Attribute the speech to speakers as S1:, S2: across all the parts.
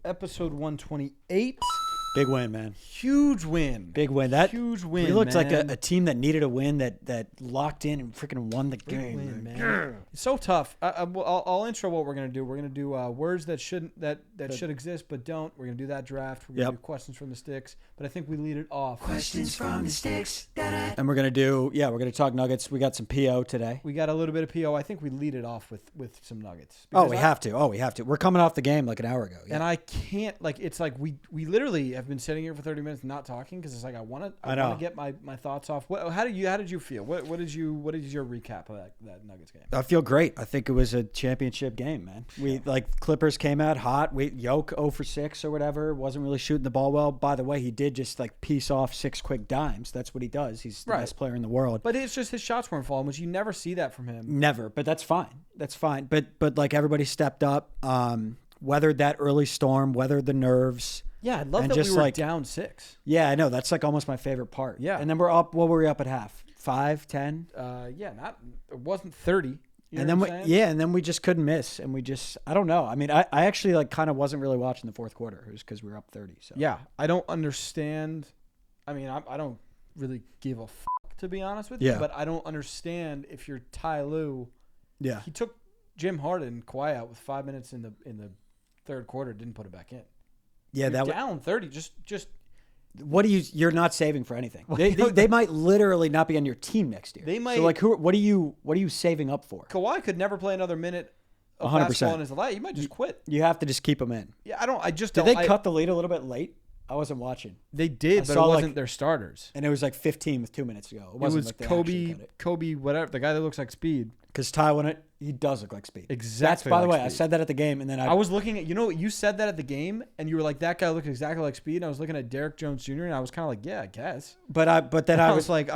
S1: episode 128.
S2: Big win, man.
S1: Huge win.
S2: Big win.
S1: Huge win.
S2: We looked
S1: man.
S2: like a team that needed a win that locked in and freaking won the game.
S1: Win, man. It's so tough. I'll intro what we're gonna do. We're gonna do words that should exist but don't. We're gonna do that draft. We're gonna do questions from the sticks. But I think we lead it off.
S3: Questions from the sticks.
S2: And we're gonna talk Nuggets. We got some PO today.
S1: We got a little bit of PO. I think we lead it off with some Nuggets.
S2: We have to. We're coming off the game like an hour ago. Yeah.
S1: And I can't it's like we literally have been sitting here for 30 minutes not talking because it's like I want to get my thoughts off. How did you feel? What is your recap of that Nuggets game?
S2: I feel great. I think it was a championship game, man. Clippers came out hot. Yoke 0 for 6 or whatever. Wasn't really shooting the ball well. By the way, he did just piece off 6 quick dimes. That's what he does. He's the best player in the world.
S1: But it's just his shots weren't falling, which you never see that from him.
S2: Never. But that's fine. But everybody stepped up, weathered that early storm, weathered the nerves.
S1: Yeah, I love that we were down 6.
S2: Yeah, I know. That's almost my favorite part.
S1: Yeah.
S2: And then we're up. What were we up at half? 5, 10?
S1: It wasn't 30.
S2: And then we just couldn't miss. And I don't know. I mean, I actually kind of wasn't really watching the fourth quarter. It was because we were up 30. So
S1: yeah, I don't understand. I mean, I don't really give a fuck, to be honest with you. But I don't understand if you're Ty Lue.
S2: Yeah.
S1: He took Jim Harden and Kawhi out with 5 minutes in the third quarter. Didn't put it back in.
S2: Yeah,
S1: you're down 30. Just
S2: what you're not saving for anything. They might literally not be on your team next year.
S1: They might.
S2: So what are you saving up for?
S1: Kawhi could never play another minute of
S2: 100%.
S1: basketball in his life. He might just quit.
S2: You have to just keep him in.
S1: Yeah,
S2: Did they cut the lead a little bit late? I wasn't watching.
S1: They did, but it wasn't their starters.
S2: And it was 15 with 2 minutes to go.
S1: It was Kobe, whatever, the guy that looks like Speed.
S2: Because Ty won it. He does look like Speed.
S1: Exactly.
S2: By the way,
S1: Speed.
S2: I said that at the game, and then
S1: I was looking at you said that at the game, and you were like, that guy looked exactly like Speed. And I was looking at Derek Jones Jr. and I was kind of like, yeah, I guess.
S2: But then I was
S1: like,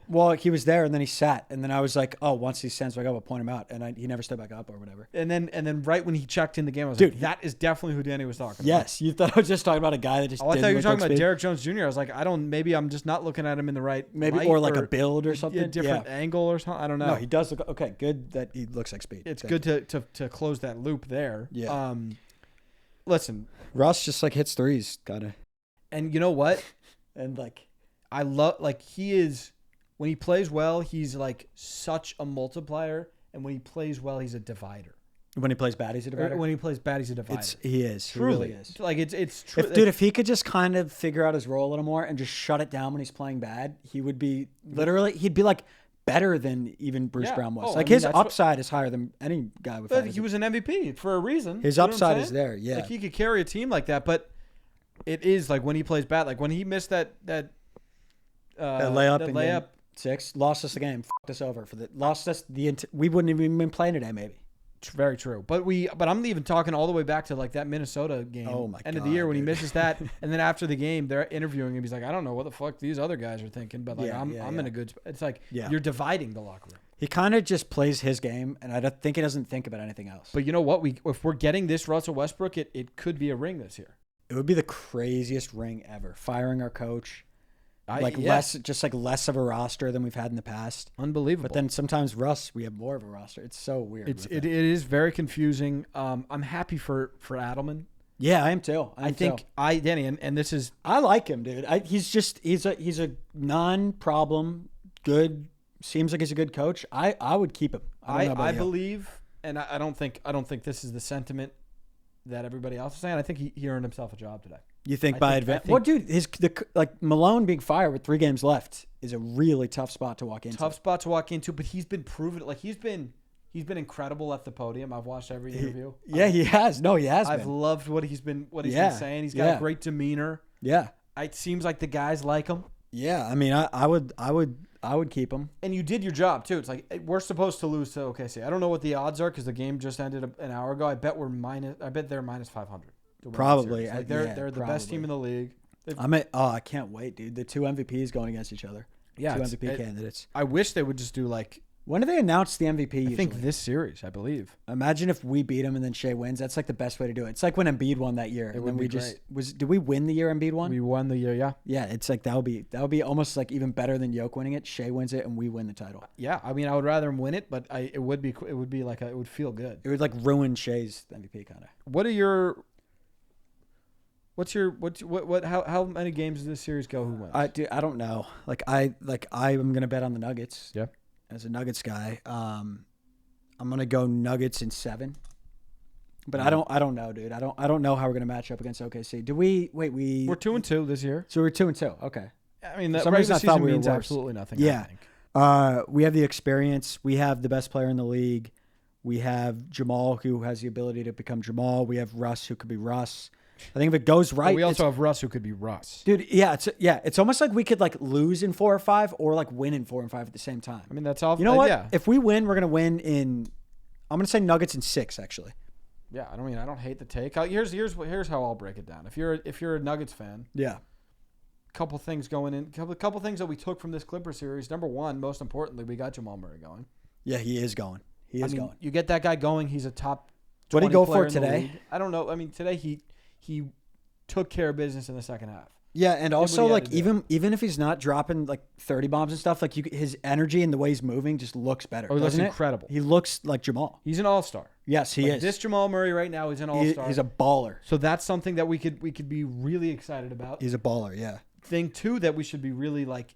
S2: well, he was there, and then he sat, and then I was like, oh, once he stands back up, I'll point him out, and he never stood back up or whatever.
S1: And then right when he checked in the game, I was like, that is definitely who Danny was talking about.
S2: Yes, you thought I was just talking about a guy that just.
S1: Oh, I thought you were talking about Derek Jones Jr. I was like, maybe I'm just not looking at him in the right,
S2: or a build or something,
S1: a different angle or something. I don't know.
S2: No, he does look okay. Good that he looks like Speed.
S1: It's good to close that loop there.
S2: Yeah.
S1: Listen,
S2: Russ just hits threes, kinda.
S1: And you know what?
S2: And
S1: I love he is when he plays well, he's such a multiplier, and when he plays well, he's a divider.
S2: When he plays bad, he's a divider.
S1: When he plays bad, he's a divider.
S2: He is.
S1: Truly
S2: he really is.
S1: It's true.
S2: If he could just kind of figure out his role a little more and just shut it down when he's playing bad, he would be he'd be better than even Bruce Brown was. His upside is higher than any guy we've had.
S1: He was an MVP for a reason.
S2: His upside is there, yeah.
S1: He could carry a team like that, but it is when he plays bad. When he missed that layup.
S2: 6, lost us the game, fucked us over we wouldn't have even been playing today, maybe.
S1: Very true. But I'm even talking all the way back to that Minnesota game.
S2: Oh my God,
S1: end of the year when he misses that, and then after the game they're interviewing him. He's like, I don't know what the fuck these other guys are thinking, but I'm in a good. It's you're dividing the locker room.
S2: He kind of just plays his game, and I don't think he doesn't think about anything else.
S1: But you know what? If we're getting this Russell Westbrook, it could be a ring this year.
S2: It would be the craziest ring ever. Firing our coach. Less of a roster than we've had in the past.
S1: Unbelievable.
S2: But then sometimes we have more of a roster. It's so weird.
S1: It is very confusing. I'm happy for Adelman.
S2: Yeah, I am too.
S1: Danny, and this is.
S2: I like him, dude. He's a non-problem, good. Seems like he's a good coach. I would keep him.
S1: I believe, and I don't think this is the sentiment that everybody else is saying. I think he earned himself a job today.
S2: You think by advantage? Well, dude, Malone being fired with 3 games left is a really tough spot to walk into.
S1: But he's been proven he's been incredible at the podium. I've watched every interview.
S2: He has. No, he has.
S1: I've loved what he's been saying. He's got a great demeanor.
S2: Yeah.
S1: It seems like the guys like him.
S2: Yeah, I mean, I would keep him.
S1: And you did your job too. It's we're supposed to lose to OKC. I don't know what the odds are because the game just ended an hour ago. I bet they're minus 500.
S2: Probably.
S1: They're the best team in the league.
S2: I can't wait, dude. The 2 MVPs going against each other.
S1: Yeah,
S2: 2 MVP candidates.
S1: I wish they would just do
S2: When do they announce the MVP usually?
S1: I think this series, I believe.
S2: Imagine if we beat him and then Shea wins. That's the best way to do it. It's like when Embiid won that year.
S1: It would be great.
S2: Did we win the year Embiid won?
S1: We won the year, yeah.
S2: Yeah, it's that would be almost even better than Yoke winning it. Shea wins it and we win the title.
S1: Yeah, I mean, I would rather him win it, but it would feel good.
S2: It would ruin Shea's MVP kind of.
S1: What are your How many games does this series go? Who wins?
S2: I don't know. I'm gonna bet on the Nuggets.
S1: Yeah.
S2: As a Nuggets guy, I'm gonna go Nuggets in 7. But I don't know, dude. I don't know how we're gonna match up against OKC.
S1: We're 2-2 this year.
S2: So we're 2-2. Okay.
S1: I mean, that
S2: some reason
S1: regular
S2: I thought
S1: season
S2: we were
S1: means
S2: worse.
S1: absolutely nothing.
S2: Yeah.
S1: I think.
S2: We have the experience. We have the best player in the league. We have Jamal, who has the ability to become Jamal. We have Russ, who could be Russ. I think if it goes right,
S1: but we also have Russ, who could be Russ.
S2: Dude, it's almost like we could like lose in 4 or 5 or like win in 4 and 5 at the same time.
S1: I mean, that's all.
S2: You know what?
S1: Yeah.
S2: If we win, we're gonna win in. I'm gonna say Nuggets in 6, actually.
S1: Yeah, I don't hate the take. Here's how I'll break it down. If you're a Nuggets fan,
S2: yeah,
S1: couple things going in, couple things that we took from this Clipper series. Number one, most importantly, we got Jamal Murray going.
S2: Yeah, he is going. Going.
S1: You get that guy going. He's a top.
S2: What did he go for
S1: in the
S2: today?
S1: league. I don't know. I mean, today he took care of business in the second half.
S2: Yeah, and also like even if he's not dropping like 30 bombs and stuff, like his energy and the way he's moving just looks better.
S1: Oh, he looks
S2: doesn't it?
S1: incredible.
S2: He looks like Jamal.
S1: He's an all-star.
S2: Yes, he is.
S1: This Jamal Murray right now is an all-star.
S2: He's a baller.
S1: So that's something that we could be really excited about.
S2: He's a baller. Yeah.
S1: Thing two that we should be really like,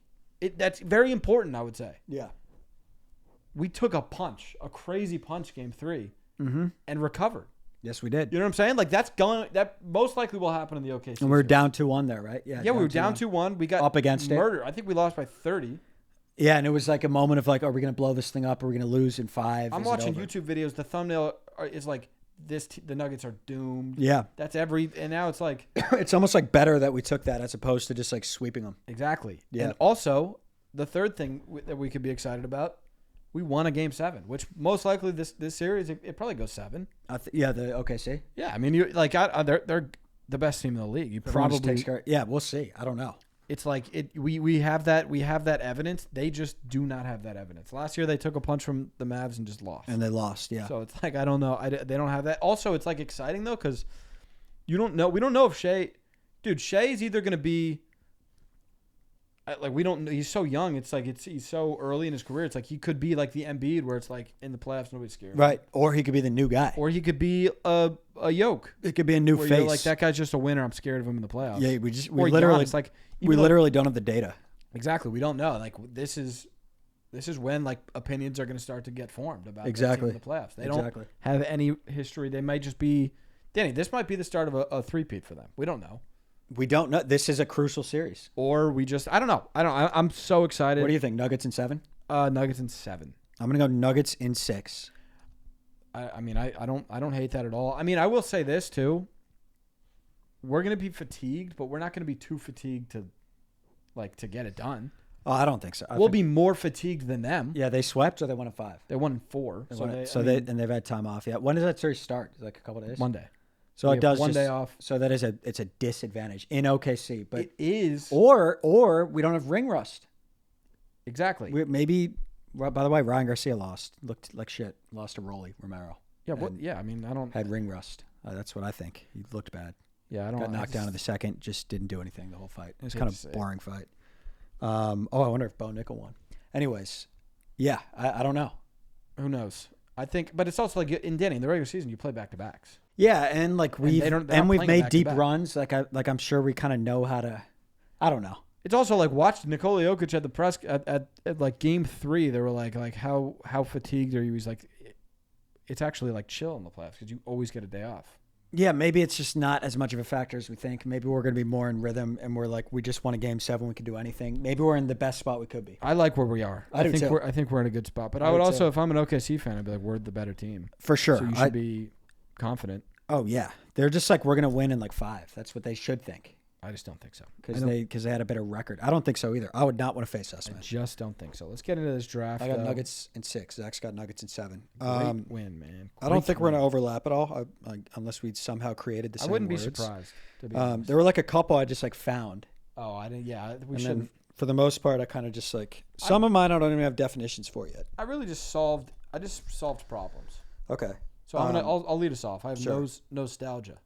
S1: that's very important. I would say.
S2: Yeah.
S1: We took a crazy punch, game 3, and recovered.
S2: Yes, we did.
S1: You know what I'm saying? Like that most likely will happen in the OKC.
S2: And we were down 2-1 there, right?
S1: Yeah, we were down 2-1. We got
S2: up against
S1: murder. I think we lost by 30.
S2: Yeah, and it was like a moment of like, are we going to blow this thing up? Are we going to lose in 5?
S1: I'm watching YouTube videos. The thumbnail is like the Nuggets are doomed.
S2: Yeah.
S1: That's and now it's like
S2: it's almost like better that we took that as opposed to just like sweeping them.
S1: Exactly.
S2: Yeah.
S1: And also, the third thing that we could be excited about, we won a game 7, which most likely this series it probably goes 7.
S2: The OKC.
S1: Yeah, I mean they're the best team in the league. You probably
S2: yeah, we'll see. I don't know.
S1: It's like we have that evidence. They just do not have that evidence. Last year they took a punch from the Mavs and just lost.
S2: And they lost. Yeah.
S1: So it's like I don't know. They don't have that. Also, it's like exciting though because you don't know. We don't know if Shea is either going to be. Like we don't. He's so young. It's like he's so early in his career. It's like he could be like the Embiid, where it's like in the playoffs nobody's scared.
S2: Right. Or he could be the new guy.
S1: Or he could be a yoke.
S2: It could be a new
S1: where
S2: face.
S1: You're like that guy's just a winner. I'm scared of him in the playoffs.
S2: Yeah. We literally literally don't have the data.
S1: Exactly. We don't know. Like this is when like opinions are going to start to get formed about
S2: exactly
S1: the playoffs. They don't have any history. They might just be. Danny, this might be the start of a three-peat for them. We don't know.
S2: We don't know. This is a crucial series.
S1: Or we just, I don't know. I'm so excited.
S2: What do you think? Nuggets in 7?
S1: Nuggets in 7.
S2: I'm gonna go Nuggets in 6.
S1: I mean, I don't hate that at all. I mean, I will say this too. We're gonna be fatigued, but we're not gonna be too fatigued to get it done.
S2: Oh, I don't think so.
S1: We'll be more fatigued than them.
S2: Yeah, they swept or they won in 5.
S1: They won in 4.
S2: They've had time off. Yeah. When does that series start? Like a couple of days.
S1: Monday.
S2: So it does
S1: one day off.
S2: So that is it's a disadvantage in OKC, but
S1: it is.
S2: Or we don't have ring rust.
S1: Exactly.
S2: By the way, Ryan Garcia looked like shit. Lost to Rolly Romero.
S1: Yeah. Yeah. I mean, I don't
S2: had ring rust. That's what I think. He looked bad.
S1: Yeah. I don't.
S2: Got knocked down in the second. Just didn't do anything the whole fight. It was kind of a boring fight. I wonder if Bo Nickel won. Anyways, yeah. I don't know.
S1: Who knows? I think, but it's also like in the regular season, you play back to backs.
S2: Yeah, and like we've made deep runs. Like I'm sure we kind of know how to. I don't know.
S1: It's also like watch Nikola Jokic at the press at like game 3. They were like how fatigued are you? He's like, it's actually like chill in the playoffs because you always get a day off.
S2: Yeah, maybe it's just not as much of a factor as we think. Maybe we're going to be more in rhythm, and we're like, we just won a game 7. We can do anything. Maybe we're in the best spot we could be.
S1: I like where we are.
S2: I
S1: think we're in a good spot. But I would also, if I'm an OKC fan, I'd be like, we're the better team
S2: for sure.
S1: So you should be confident.
S2: Oh yeah, they're just like we're going to win in like 5. That's what they should think.
S1: I just don't think so
S2: because they had a better record. I don't think so either. I would not want to face us, man.
S1: I just don't think so. Let's get into this draft.
S2: I got Nuggets in 6. Zach's got Nuggets in 7.
S1: Great win, man.
S2: I don't think we're going to overlap at all, unless we somehow created the same words.
S1: I wouldn't be surprised. To be honest.
S2: There were like a couple I just like found.
S1: Oh, I didn't. Yeah, we
S2: should. For the most part, I kind of just like some of mine I don't even have definitions for yet.
S1: I really just solved problems.
S2: Okay.
S1: So I'll lead us off. I have
S2: sure.
S1: nostalgia.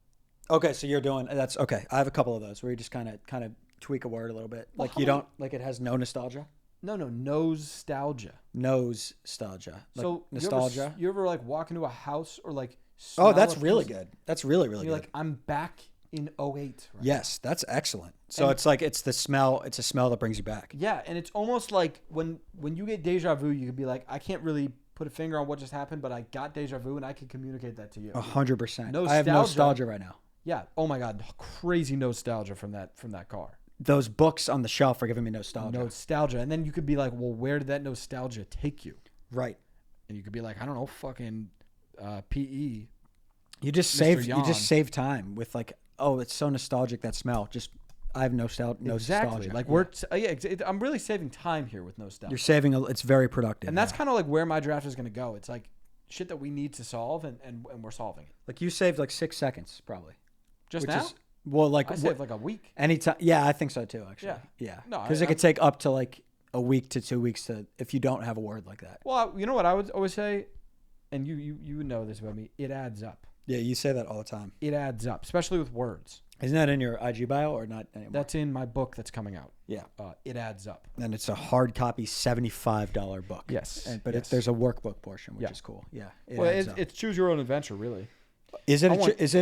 S2: Okay, so you're doing that's okay. I have a couple of those where you just kind of tweak a word a little bit, like you don't like it has no nostalgia.
S1: No, nostalgia.
S2: Nostalgia. Like
S1: so
S2: nostalgia.
S1: You ever like walk into a house or like?
S2: Oh, that's really good. That's really
S1: You're
S2: good.
S1: like I'm back in '08. Right?
S2: Yes, that's excellent. So
S1: And-
S2: it's like it's the smell. It's a smell that brings you back.
S1: Yeah, and it's almost like when you get deja vu, you could be like, I can't really put a finger on what just happened, but I got deja vu, and I can communicate that to you.
S2: 100%. I have
S1: Nostalgia.
S2: nostalgia right now.
S1: Yeah. Oh my God, crazy nostalgia from that car.
S2: Those books on the shelf are giving me nostalgia.
S1: Nostalgia, and then you could be like, well, where did that nostalgia take you?
S2: Right.
S1: And you could be like, I don't know, fucking PE.
S2: You just
S1: Mr.
S2: save save time with like, oh, it's so nostalgic, that smell. Just I have nostalgia.
S1: Exactly. Like I'm really saving time here with nostalgia.
S2: You're saving it's very productive.
S1: And that's kind of like where my draft is going to go. It's like shit that we need to solve, and we're solving it.
S2: like you saved like 6 seconds probably.
S1: Just
S2: which
S1: now?
S2: is well, like
S1: I saved like a week.
S2: anytime. Yeah, I think so too. Actually,
S1: Yeah.
S2: yeah.
S1: No,
S2: Because it could take up to like a week to 2 weeks to if you don't have a word like that.
S1: Well, you know what I would always say, and you know this about me. It adds up.
S2: Yeah, you say that all the time.
S1: It adds up, especially with words.
S2: Isn't that in your IG bio or not anymore?
S1: That's in my book that's coming out.
S2: Yeah.
S1: It adds up.
S2: And it's a hard copy $75 book.
S1: Yes.
S2: But
S1: yes.
S2: there's a workbook portion, which
S1: Yeah.
S2: is cool. Yeah.
S1: Well,
S2: adds up.
S1: it's choose your own adventure, really.
S2: Is it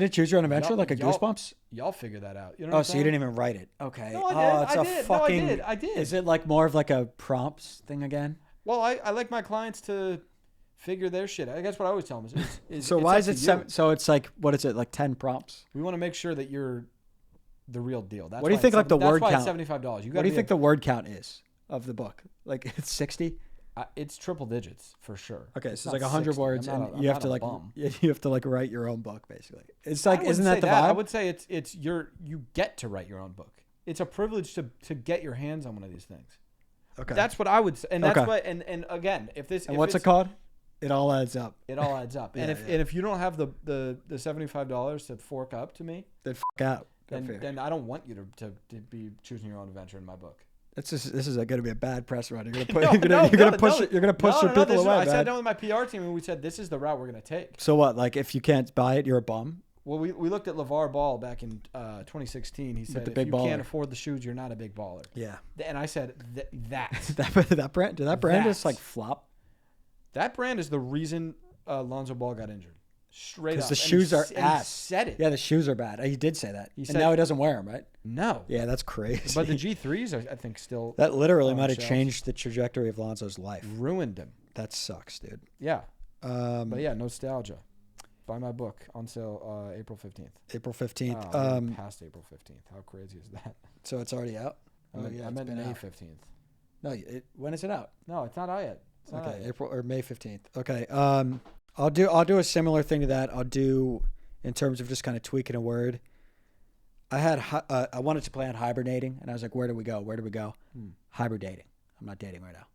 S2: a choose your own adventure
S1: Y'all-
S2: like a
S1: y'all-
S2: Goosebumps?
S1: Y'all figure that out. You know
S2: Oh,
S1: what I'm
S2: so you
S1: saying?
S2: didn't even write it. Okay.
S1: No, I did.
S2: Oh, it's
S1: I
S2: a
S1: did.
S2: fucking.
S1: No, I did.
S2: Is it like more of like a prompts thing again?
S1: Well, I like my clients to figure their shit. I guess what I always tell them is
S2: So
S1: it's
S2: why
S1: up
S2: is
S1: to
S2: it
S1: you.
S2: 7? So it's like what is it like 10 prompts?
S1: We want to make sure that you're the real deal. That's
S2: What do you
S1: why
S2: think,
S1: it's
S2: like, the
S1: that's
S2: word
S1: why
S2: count?
S1: It's $75.
S2: What do you think the word count is of the book? Like it's 60?
S1: It's triple digits for sure.
S2: Okay,
S1: It's
S2: so it's
S1: not
S2: like 100
S1: 60.
S2: words,
S1: I'm not
S2: and
S1: a-
S2: you
S1: I'm
S2: have to
S1: not a
S2: like
S1: bum.
S2: you have to like write your own book basically. It's
S1: I
S2: like
S1: wouldn't
S2: isn't that
S1: say
S2: the
S1: I
S2: vibe?
S1: would say you get to write your own book. It's a privilege to get your hands on one of these things.
S2: Okay.
S1: That's what I would say, and that's
S2: Okay.
S1: what and again, if this
S2: and
S1: if
S2: what's it
S1: it's-
S2: called? It all adds up.
S1: It all adds up. And
S2: Yeah,
S1: if
S2: yeah.
S1: and if you don't have the $75 to fork up to me,
S2: Then out. Go figure.
S1: then I don't want you to be choosing your own adventure in my book.
S2: This is going to be a bad press run. You're going to put
S1: No,
S2: you're
S1: no,
S2: going
S1: no,
S2: to push
S1: no.
S2: it. You're going to push
S1: No,
S2: your
S1: no,
S2: people
S1: this is-
S2: away,
S1: I sat
S2: man.
S1: down with my PR team and we said this is the route we're going to take.
S2: So what? Like if you can't buy it, you're a bum.
S1: Well, we looked at LeVar Ball back in 2016. He said
S2: the
S1: if
S2: big
S1: you
S2: baller.
S1: can't afford the shoes, you're not a big baller.
S2: Yeah.
S1: And I said that
S2: that brand just
S1: That.
S2: like flop
S1: that brand is the reason Lonzo Ball got injured. Straight up.
S2: because the
S1: And
S2: shoes
S1: he
S2: are
S1: s- and
S2: ass.
S1: He said it.
S2: Yeah, the shoes are bad. He did say that.
S1: He
S2: And
S1: said-
S2: now he doesn't wear them, right?
S1: No.
S2: Yeah, that's crazy.
S1: But the G3s, I think, still
S2: that literally
S1: on
S2: might have
S1: shelves.
S2: changed the trajectory of Lonzo's life.
S1: ruined him.
S2: That sucks, dude.
S1: Yeah.
S2: Um,
S1: But yeah, nostalgia. Buy my book on sale April 15th.
S2: April 15th.
S1: Oh, we're past April 15th. How crazy is that?
S2: So it's already out.
S1: I meant,
S2: it's been
S1: May
S2: out.
S1: 15th.
S2: No, when is it out?
S1: No, it's not out yet. It's not out
S2: Okay,
S1: yet.
S2: April or May 15th. Okay. I'll do a similar thing to that. I'll do in terms of just kind of tweaking a word. I wanted to play on hibernating, and I was like, where do we go? Where do we go? Hibernating. I'm not dating right now.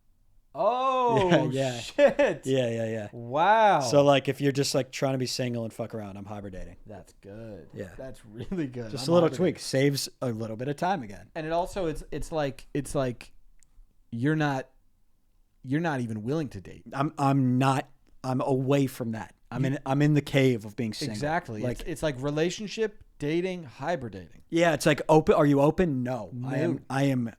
S1: Oh,
S2: Yeah.
S1: shit.
S2: Yeah.
S1: Wow.
S2: So like, if you're just like trying to be single and fuck around, I'm hibernating.
S1: That's good.
S2: Yeah.
S1: That's really good.
S2: Just
S1: I'm
S2: a little
S1: hibernating.
S2: tweak saves a little bit of time again.
S1: And it also it's like you're not even willing to date.
S2: I'm away from that. I'm in the cave of being single.
S1: Exactly.
S2: Like
S1: It's like relationship, dating, hibernating.
S2: yeah, it's like open. Are you open? No.
S1: No.
S2: I am.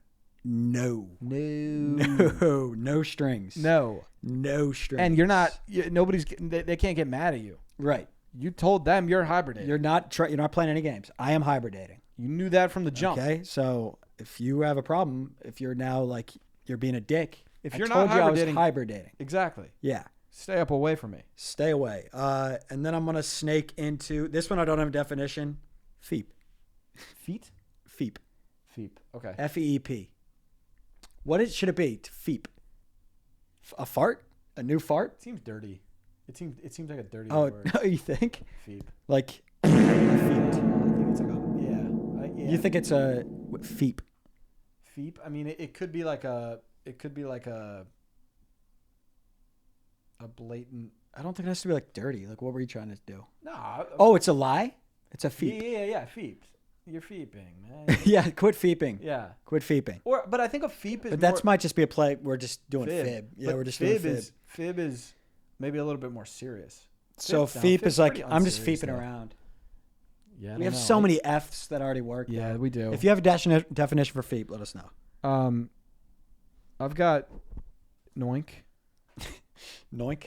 S2: No.
S1: No.
S2: No strings.
S1: No.
S2: No strings.
S1: And you're not. Nobody's. They can't get mad at you.
S2: right.
S1: You told them you're hibernating.
S2: You're not playing any games. I am hibernating.
S1: You knew that from the jump.
S2: Okay. So if you have a problem, if you're now like you're being a dick,
S1: If
S2: I
S1: you're
S2: told
S1: not
S2: you I was
S1: hibernating-
S2: hibernating.
S1: Exactly.
S2: Yeah.
S1: Stay up away from me.
S2: Stay away. And then I'm gonna snake into this one. I don't have a definition. Feep.
S1: Feet.
S2: Feep.
S1: Feep. Okay.
S2: FEEP. Should it be? Feep. A fart? A new fart?
S1: It seems dirty. It seems like a dirty
S2: Oh,
S1: word.
S2: you think?
S1: Feep.
S2: Like
S1: I think it's like a yeah.
S2: you think it's a feep?
S1: Feep. I mean, it could be like a. It could be like a blatant.
S2: I don't think it has to be like dirty. Like what were you trying to do?
S1: No.
S2: Oh, it's a lie? It's a feep.
S1: Yeah. Feep. You're feeping, man.
S2: Yeah, quit feeping.
S1: Yeah.
S2: Quit feeping.
S1: But I think a feep is.
S2: But that
S1: more
S2: might just be a play. We're just doing
S1: fib.
S2: fib. Yeah,
S1: But
S2: we're just
S1: fib
S2: doing fib.
S1: Fib is maybe a little bit more serious.
S2: So
S1: Fib's
S2: feep
S1: fib's
S2: is like
S1: pretty
S2: I'm just
S1: unserious,
S2: feeping
S1: though.
S2: around.
S1: Yeah. I
S2: We
S1: don't
S2: have
S1: know.
S2: so many F's that already work.
S1: Yeah,
S2: though.
S1: we do.
S2: If you have a definition for feep, let us know.
S1: I've got Noink.
S2: Noink.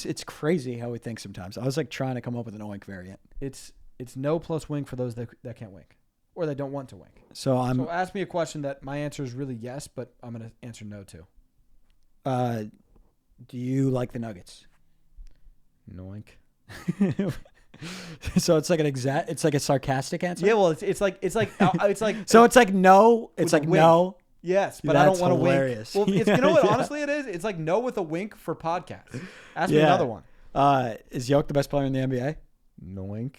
S2: It's crazy how we think sometimes. I was like trying to come up with an oink variant.
S1: It's It's no plus wink for those that can't wink or that don't want to wink.
S2: So
S1: So ask me a question that my answer is really yes, but I'm gonna answer no to.
S2: Do you like the Nuggets?
S1: Noink.
S2: So it's like it's like a sarcastic answer.
S1: Yeah, well, it's like it's like.
S2: So it's like no. It's
S1: with a
S2: like
S1: wink.
S2: no.
S1: Yes, but I don't
S2: That's
S1: want to wink.
S2: hilarious.
S1: Well, you know what?
S2: Yeah.
S1: Honestly, it is. It's like no with a wink for podcasts. Ask me
S2: Yeah.
S1: another one.
S2: Is Yoke the best player in the NBA?
S1: Noink.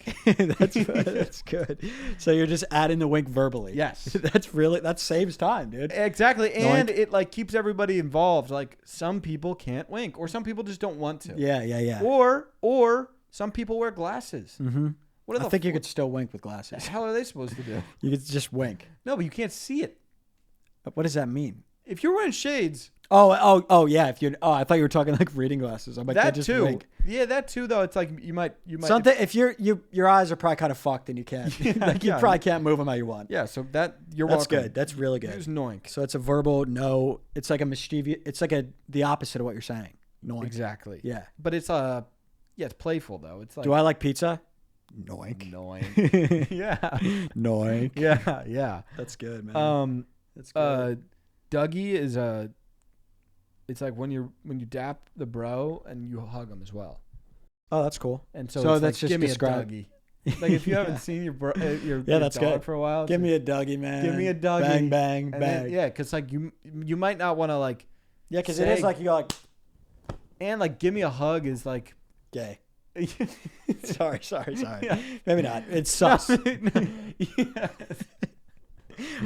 S2: That's good. So you're just adding the wink verbally.
S1: Yes.
S2: that saves time, dude.
S1: Exactly, and
S2: Noink.
S1: it like keeps everybody involved. Like some people can't wink, or some people just don't want to.
S2: Yeah.
S1: Or some people wear glasses.
S2: Mm-hmm.
S1: What
S2: I think you could still wink with glasses.
S1: the hell are they supposed to do?
S2: You could just wink.
S1: No, but you can't see it.
S2: What does that mean?
S1: If you're wearing shades,
S2: Oh, yeah. If you, I thought you were talking like reading glasses. I'm like, they
S1: that
S2: just
S1: too.
S2: wink.
S1: Yeah, that too. Though it's like you might
S2: Something. If your eyes are probably kind of fucked, and you can't. Like you
S1: yeah.
S2: probably can't move them how you want.
S1: Yeah, so that you're
S2: That's
S1: welcome.
S2: good. That's really good.
S1: Use noink.
S2: So it's a verbal no. It's like a mischievous. It's like the opposite of what you're saying. Noink.
S1: Exactly.
S2: Yeah.
S1: But it's it's playful though. It's like
S2: Do I like pizza? Noink.
S1: Noink. Yeah.
S2: Noink.
S1: Yeah.
S2: That's good, man. That's good.
S1: Dougie is it's like when you dap the bro and you hug him as well.
S2: Oh, that's cool.
S1: And so
S2: So
S1: it's
S2: that's
S1: like,
S2: just
S1: give me
S2: described.
S1: a Dougie. Like if you haven't seen your
S2: that's
S1: dog
S2: good.
S1: for a while,
S2: Give me a Dougie, man.
S1: give me a Dougie.
S2: Bang, bang,
S1: and
S2: bang.
S1: then, yeah, because like you might not want to like
S2: Yeah, because it is like you go like
S1: and like give me a hug is like
S2: gay. Sorry.
S1: Yeah.
S2: Maybe not. It's sus.
S1: Yeah.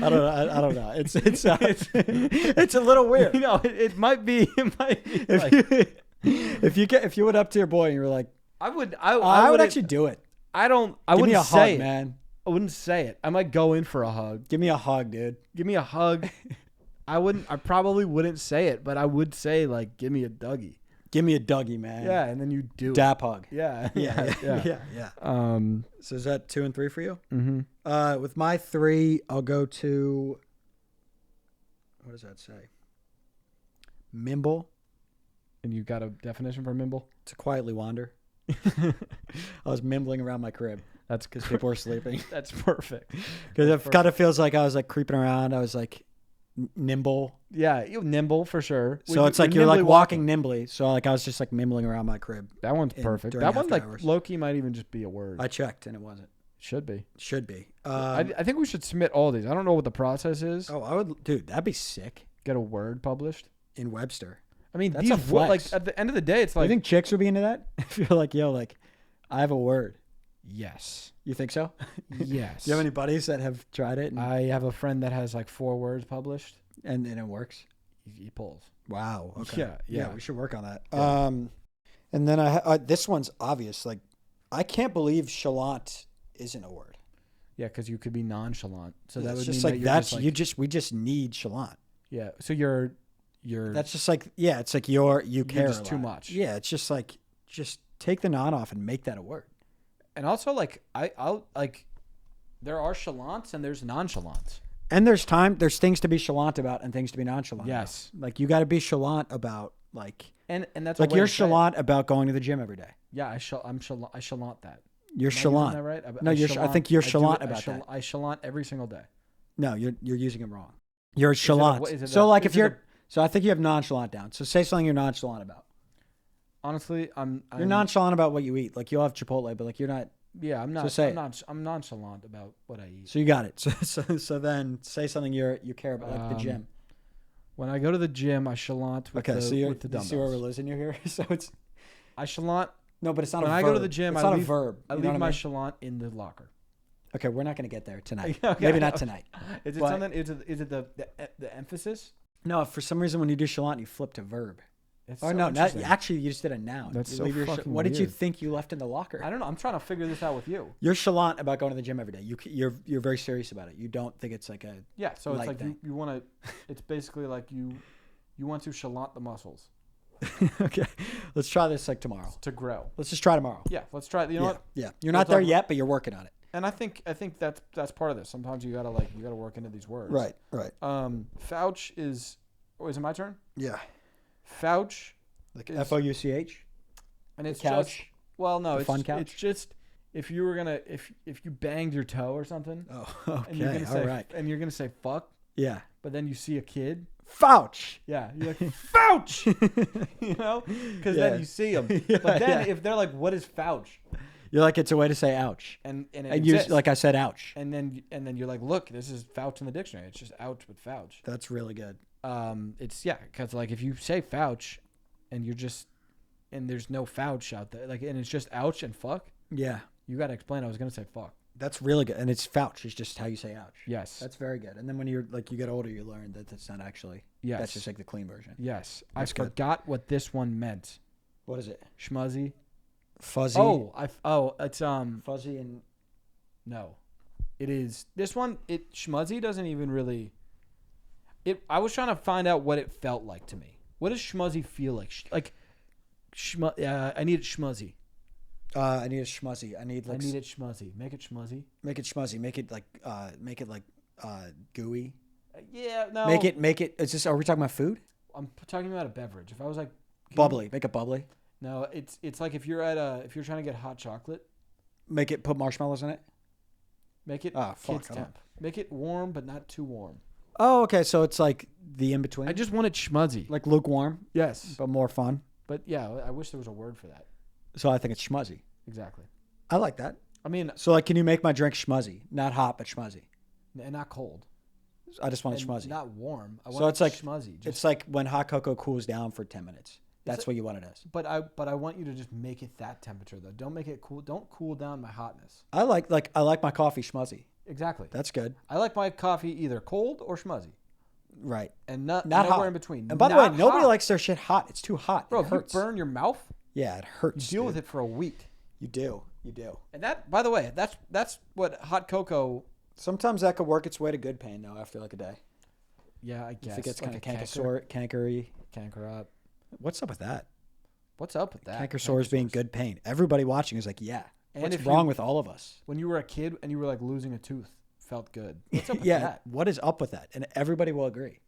S2: I don't know. It's a little weird.
S1: You know, it might be. It might be
S2: If you went up to your boy and you were like,
S1: I would
S2: I would actually do it.
S1: I
S2: Give
S1: wouldn't
S2: me a
S1: say
S2: hug,
S1: it.
S2: man.
S1: I wouldn't say it. I might go in for a hug.
S2: Give me a hug, dude.
S1: Give me a hug. I probably wouldn't say it, but I would say like, give me a Dougie.
S2: Give me a Dougie, man.
S1: Yeah, and then you do
S2: Dap hug.
S1: it. Yeah.
S2: Yeah. So is that 2 and 3 for you?
S1: Mm-hmm.
S2: With my 3, I'll go to, what does that say? Mimble.
S1: And you got a definition for mimble?
S2: To quietly wander. I was mimbling around my crib.
S1: That's
S2: because people were sleeping.
S1: That's perfect.
S2: Because it kind of feels like I was like creeping around. I was like nimble.
S1: Yeah, you nimble for sure.
S2: So it's like you're like walking nimbly. So like I was just like mimbling around my crib.
S1: That one's perfect.
S2: during
S1: That one
S2: after
S1: like
S2: hours.
S1: low-key might even just be a word.
S2: I checked and it wasn't.
S1: Should be.
S2: Should be.
S1: I think we should submit all these. I don't know what the process is.
S2: I would, dude. That'd be sick.
S1: Get a word published
S2: In Webster.
S1: I mean,
S2: That's a flex.
S1: like at the end of the day, it's
S2: Do
S1: like
S2: you think chicks would be into that? If you're like, yo, like, I have a word.
S1: yes,
S2: You think so?
S1: yes.
S2: Do you have any buddies that have tried it
S1: I have a friend that has like 4 words published.
S2: and it works?
S1: He pulls.
S2: Wow. Okay.
S1: Yeah.
S2: We should work on that.
S1: Yeah.
S2: And then this one's obvious. Like, I can't believe chalant isn't a word.
S1: Yeah, because you could be nonchalant. So that
S2: It's
S1: would
S2: just
S1: mean
S2: like
S1: that
S2: that's
S1: you're just like,
S2: we just need chalant.
S1: yeah. So you're
S2: That's just like it's like you care
S1: just
S2: a
S1: too
S2: lot.
S1: much.
S2: Yeah, it's just like just take the non off and make that a word.
S1: and also like I'll like there are chalants and there's nonchalants.
S2: And there's things to be chalant about and things to be nonchalant.
S1: Yes.
S2: about. Like you got to be chalant about like
S1: And that's
S2: like
S1: a way
S2: you're
S1: to say it.
S2: chalant about going to the gym every day.
S1: Yeah, I chalant that.
S2: You're
S1: Am I using
S2: chalant.
S1: that right?
S2: No, I think you're chalant about that.
S1: I chalant every single day.
S2: No, you're using it wrong. You're
S1: it a-
S2: chalant.
S1: is it
S2: So
S1: a-
S2: like
S1: is
S2: if
S1: it
S2: you're so I think you have nonchalant down. So say something you're nonchalant about.
S1: Honestly,
S2: You're nonchalant about what you eat. Like you'll have Chipotle, but like you're not.
S1: Yeah, I'm not.
S2: So say
S1: I'm nonchalant about what I eat.
S2: So you got it. So then say something you care about, like the gym.
S1: When I go to the gym, I chalant with
S2: Okay, so
S1: with the
S2: you
S1: dumbbells.
S2: see where we're losing you here. So it's
S1: I chalant.
S2: no, but it's not.
S1: When
S2: a
S1: I
S2: verb.
S1: go to the gym,
S2: it's
S1: I
S2: not
S1: leave,
S2: a verb.
S1: I
S2: You
S1: leave
S2: know what
S1: my
S2: mean?
S1: chalant in the locker.
S2: Okay, we're not going to get there tonight.
S1: Okay,
S2: Maybe not tonight.
S1: Is it
S2: But-
S1: something? Is it the emphasis?
S2: No, for some reason when you do chalant, you flip to verb.
S1: It's
S2: Or
S1: so
S2: no, not,
S1: interesting.
S2: actually you just did a noun.
S1: That's
S2: You
S1: so
S2: leave your
S1: fucking
S2: what did you
S1: weird.
S2: think you left in the locker?
S1: I don't know. I'm trying to figure this out with you.
S2: You're chalant about going to the gym every day. You're very serious about it. You don't think it's like a
S1: Yeah. So it's
S2: Light
S1: like
S2: thing.
S1: you want to. It's basically like you want to chalant the muscles
S2: okay. Let's try this like tomorrow.
S1: to grow.
S2: Let's just try tomorrow.
S1: Yeah. Let's try. You know what?
S2: Yeah. You're
S1: We'll
S2: not there
S1: talk-
S2: yet, but you're working on it.
S1: And I think that's part of this. Sometimes you gotta work into these words.
S2: Right.
S1: Fouch is. Oh, is it my turn?
S2: Yeah.
S1: Fouch.
S2: Like
S1: Is-
S2: FOUCH.
S1: And it's
S2: couch?
S1: just. Well, no.
S2: The
S1: It's
S2: fun couch?
S1: It's just. if you were gonna if you banged your toe or something,
S2: Oh,
S1: and you're
S2: okay.
S1: gonna
S2: All
S1: say
S2: right.
S1: and you're gonna say fuck,
S2: Yeah.
S1: but then you see a kid,
S2: Fouch.
S1: yeah, you're like fouch, you know, because
S2: Yeah.
S1: then you see them.
S2: Yeah,
S1: But then
S2: yeah.
S1: if they're like, what is fouch,
S2: You're like, it's a way to say ouch.
S1: and it
S2: And you,
S1: exists.
S2: like I said, ouch.
S1: and then you're like, look, this is fouch in the dictionary. It's just ouch with fouch.
S2: That's really good.
S1: It's because like if you say fouch, and you're just and there's no fouch out there, like, and it's just ouch and fuck.
S2: Yeah.
S1: You got to explain. I was gonna say fuck.
S2: That's really good. And it's fouch. It's just how you say ouch.
S1: Yes.
S2: That's very good. And then when you're like, you get older, you learn that that's not actually.
S1: Yes.
S2: That's just like the clean version.
S1: Yes.
S2: That's
S1: I
S2: good.
S1: forgot what this one meant.
S2: What is it?
S1: Schmuzzy.
S2: Fuzzy.
S1: It's
S2: Fuzzy and.
S1: no. It is this one. It schmuzzy doesn't even really. I was trying to find out what it felt like to me. What does schmuzzy feel like? I need it schmuzzy.
S2: I need a schmuzzy. I need like.
S1: I need it schmuzzy. Make it schmuzzy.
S2: Make it schmuzzy. Make it like gooey.
S1: Yeah. No.
S2: Make it. Is this? Are we talking about food?
S1: I'm talking about a beverage. If I was like
S2: Bubbly. Make it bubbly.
S1: No, it's like if you're trying to get hot chocolate,
S2: Make it. Put marshmallows in it.
S1: make it
S2: Ah, fuck,
S1: kids
S2: I don't-
S1: temp. Make it warm but not too warm.
S2: Oh, okay. So it's like the in between.
S1: I just want it schmuzzy.
S2: like lukewarm,
S1: Yes.
S2: but more fun.
S1: But yeah, I wish there was a word for that.
S2: So I think it's schmuzzy.
S1: Exactly.
S2: I like that.
S1: I mean,
S2: So like, can you make my drink schmuzzy? Not hot, but schmuzzy.
S1: and not cold.
S2: I just want it
S1: And
S2: schmuzzy.
S1: not warm. I want
S2: So it's
S1: it
S2: like
S1: schmuzzy.
S2: it's like when hot cocoa cools down for 10 minutes. That's what you want it as.
S1: But I want you to just make it that temperature though. Don't make it cool. Don't cool down my hotness.
S2: I like my coffee schmuzzy.
S1: Exactly.
S2: That's good.
S1: I like my coffee either cold or schmuzzy,
S2: Right.
S1: and not
S2: Not
S1: nowhere
S2: hot.
S1: in between.
S2: And by the way,
S1: Not
S2: nobody
S1: hot.
S2: likes their shit hot. It's too hot.
S1: Bro,
S2: It
S1: if you
S2: hurts.
S1: burn your mouth,
S2: Yeah, it
S1: you
S2: hurts.
S1: deal with it for a week.
S2: You do. You do.
S1: And that, by the way, that's what hot cocoa.
S2: Sometimes that could work its way to good pain though after like a day.
S1: Yeah, I guess.
S2: If it gets
S1: like
S2: kind of
S1: a canker,
S2: cankery.
S1: canker up.
S2: What's up with that?
S1: What's up with that?
S2: Canker sores being good pain. Everybody watching is like, yeah.
S1: And
S2: What's
S1: if
S2: wrong
S1: you-
S2: with all of us?
S1: When you were a kid and you were like losing a tooth, felt good. What's up with
S2: Yeah.
S1: that?
S2: What is up with that? And everybody will agree.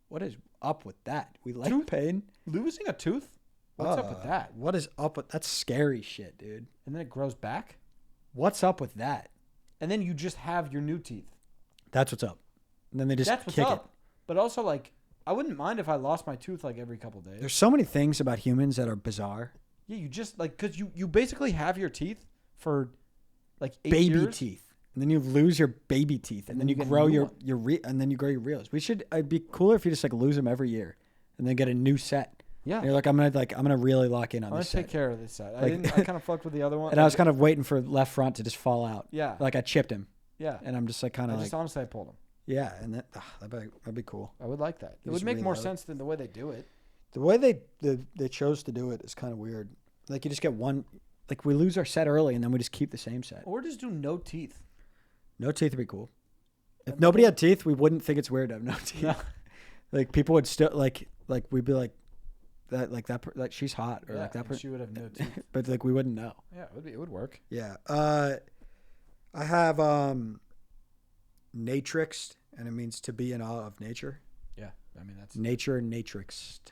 S2: What is up with that? We like
S1: Tooth?
S2: pain.
S1: Losing a tooth? What's up with that?
S2: What is up with that's scary shit, dude.
S1: And then it grows back,
S2: What's up with that?
S1: and then you just have your new teeth.
S2: That's what's up. And then they just
S1: That's what's
S2: kick
S1: up.
S2: it.
S1: But also, like, I wouldn't mind if I lost my tooth like every couple days.
S2: There's so many things about humans that are bizarre.
S1: Yeah, you just like because you basically have your teeth for like 8
S2: Baby
S1: years.
S2: teeth. And then you lose your baby teeth, and then you
S1: get a
S2: grow
S1: new
S2: your
S1: one.
S2: and then you grow your reals. It'd be cooler if you just like lose them every year, and then get a new set.
S1: Yeah,
S2: And you're like, I'm gonna really lock in on
S1: I'm gonna
S2: this
S1: take
S2: set.
S1: care of this side.
S2: Like-
S1: I kind of fucked with the other one.
S2: And I was kind of waiting for left front to just fall out.
S1: yeah,
S2: Like I chipped him,
S1: yeah.
S2: and I'm just like kind
S1: I
S2: of
S1: just
S2: like,
S1: honestly I pulled them.
S2: yeah, and that'd be cool.
S1: I would like that. It
S2: You
S1: would
S2: just
S1: make more
S2: reload.
S1: sense than the way they do it.
S2: The way they chose to do it is kind of weird. Like you just get one, like we lose our set early, and then we just keep the same set.
S1: Or just do no teeth.
S2: No teeth would be cool. If nobody had teeth, we wouldn't think it's weird to have no teeth.
S1: No.
S2: Like people would still like we'd be like that she's hot or
S1: Yeah,
S2: like that
S1: and
S2: person,
S1: she would have no teeth.
S2: but like we wouldn't know.
S1: Yeah, it would work.
S2: Yeah. I have natrixed, and it means to be in awe of nature.
S1: Yeah, I mean that's
S2: Nature natrixed.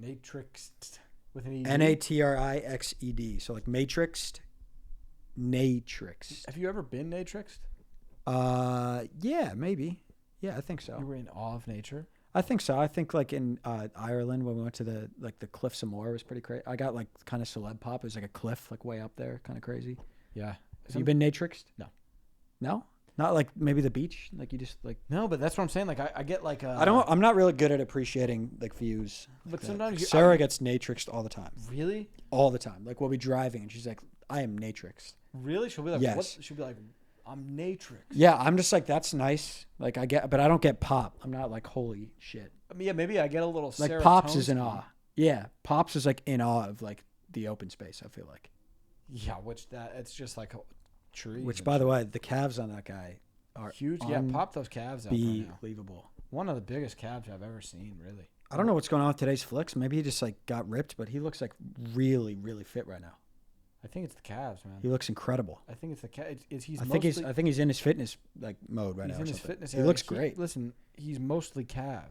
S1: matrixed with an E.
S2: Natrixed. So like matrixed, natrixed.
S1: Have you ever been matrixed?
S2: Yeah, maybe. Yeah, I think so.
S1: You were in awe of nature.
S2: I think so. I think like in Ireland when we went to the Cliffs of Moher was pretty crazy. I got like kind of celeb pop. It was like a cliff like way up there, kind of crazy.
S1: Yeah.
S2: Have you been natrixed?
S1: No.
S2: No? Not like maybe the beach? Like you just like
S1: No, but that's what I'm saying. Like I get like
S2: I'm not really good at appreciating like views.
S1: But
S2: like that.
S1: sometimes
S2: Sarah gets natrixed all the time.
S1: really,
S2: All the time. Like we'll be driving and she's like, I am natrixed.
S1: really, she'll be like,
S2: Yes.
S1: what? She'll be like, I'm natrix.
S2: Yeah, I'm just like, that's nice. Like but I don't get pop. I'm not like, holy shit.
S1: I mean, yeah, maybe I get a little
S2: Like Pops
S1: serotonin
S2: is in
S1: speed.
S2: awe. Yeah, Pops is like in awe of like the open space. I feel like.
S1: Yeah, which it's just like a tree.
S2: Which, by the way, the calves on that guy are
S1: huge. Yeah, pop those calves out right now.
S2: unbelievable.
S1: One of the biggest calves I've ever seen. Really.
S2: I don't know what's going on with today's flicks. Maybe he just like got ripped, but he looks like really, really fit right now.
S1: I think it's the calves, man.
S2: He looks incredible.
S1: I think it's the calves. He's.
S2: I think he's in his fitness like mode right
S1: He's
S2: now.
S1: in
S2: or
S1: his
S2: something.
S1: fitness.
S2: He
S1: area.
S2: looks great.
S1: Listen, he's mostly calf.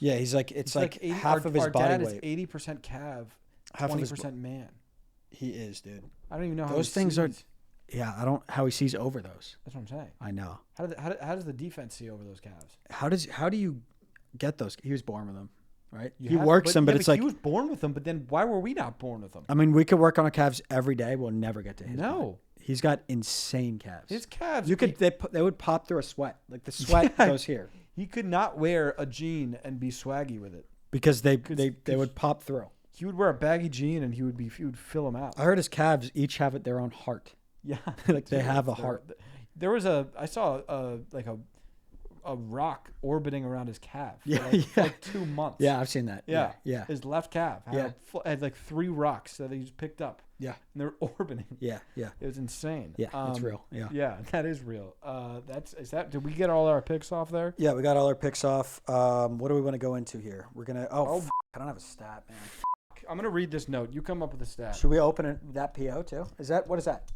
S2: Yeah, he's like it's like
S1: 80,
S2: half of his
S1: our
S2: body
S1: dad
S2: weight.
S1: is 80% calf,
S2: Half of his
S1: 20% man.
S2: He is, dude.
S1: I don't even know how
S2: Those
S1: he
S2: things are.
S1: sees.
S2: Yeah, I don't how he sees over those.
S1: That's what I'm saying.
S2: I know.
S1: How does the defense see over those calves?
S2: How do you get those? He was born with them, right?
S1: You
S2: He
S1: have-
S2: works them, but it's like
S1: he was born with them. But then why were we not born with them?
S2: I mean, we could work on our calves every day. We'll never get to his.
S1: No.
S2: point. He's got insane calves.
S1: His calves.
S2: You could they would pop through a sweat. Like the sweat
S1: Yeah.
S2: goes here
S1: He could not wear a jean and be swaggy with it.
S2: because they
S1: Cause-
S2: would pop through.
S1: He would wear a baggy jean and he would fill them out.
S2: I heard his calves each have their own heart.
S1: Yeah,
S2: Like they
S1: Dude,
S2: have a
S1: there-
S2: heart.
S1: There was I saw a rock orbiting around his calf. For
S2: Yeah,
S1: like,
S2: yeah.
S1: for like 2 months.
S2: Yeah, I've seen that.
S1: Yeah.
S2: Yeah.
S1: His left calf had like 3 rocks that he just picked up.
S2: Yeah.
S1: And they're orbiting.
S2: Yeah. Yeah.
S1: It was insane.
S2: Yeah. That's real. Yeah.
S1: Yeah, that is real. Did we get all our picks off there?
S2: Yeah, we got all our picks off. What do we want to go into here? We're gonna. I don't have a stat, man.
S1: I'm gonna read this note. You come up with a stat.
S2: Should we open that PO too? What is that?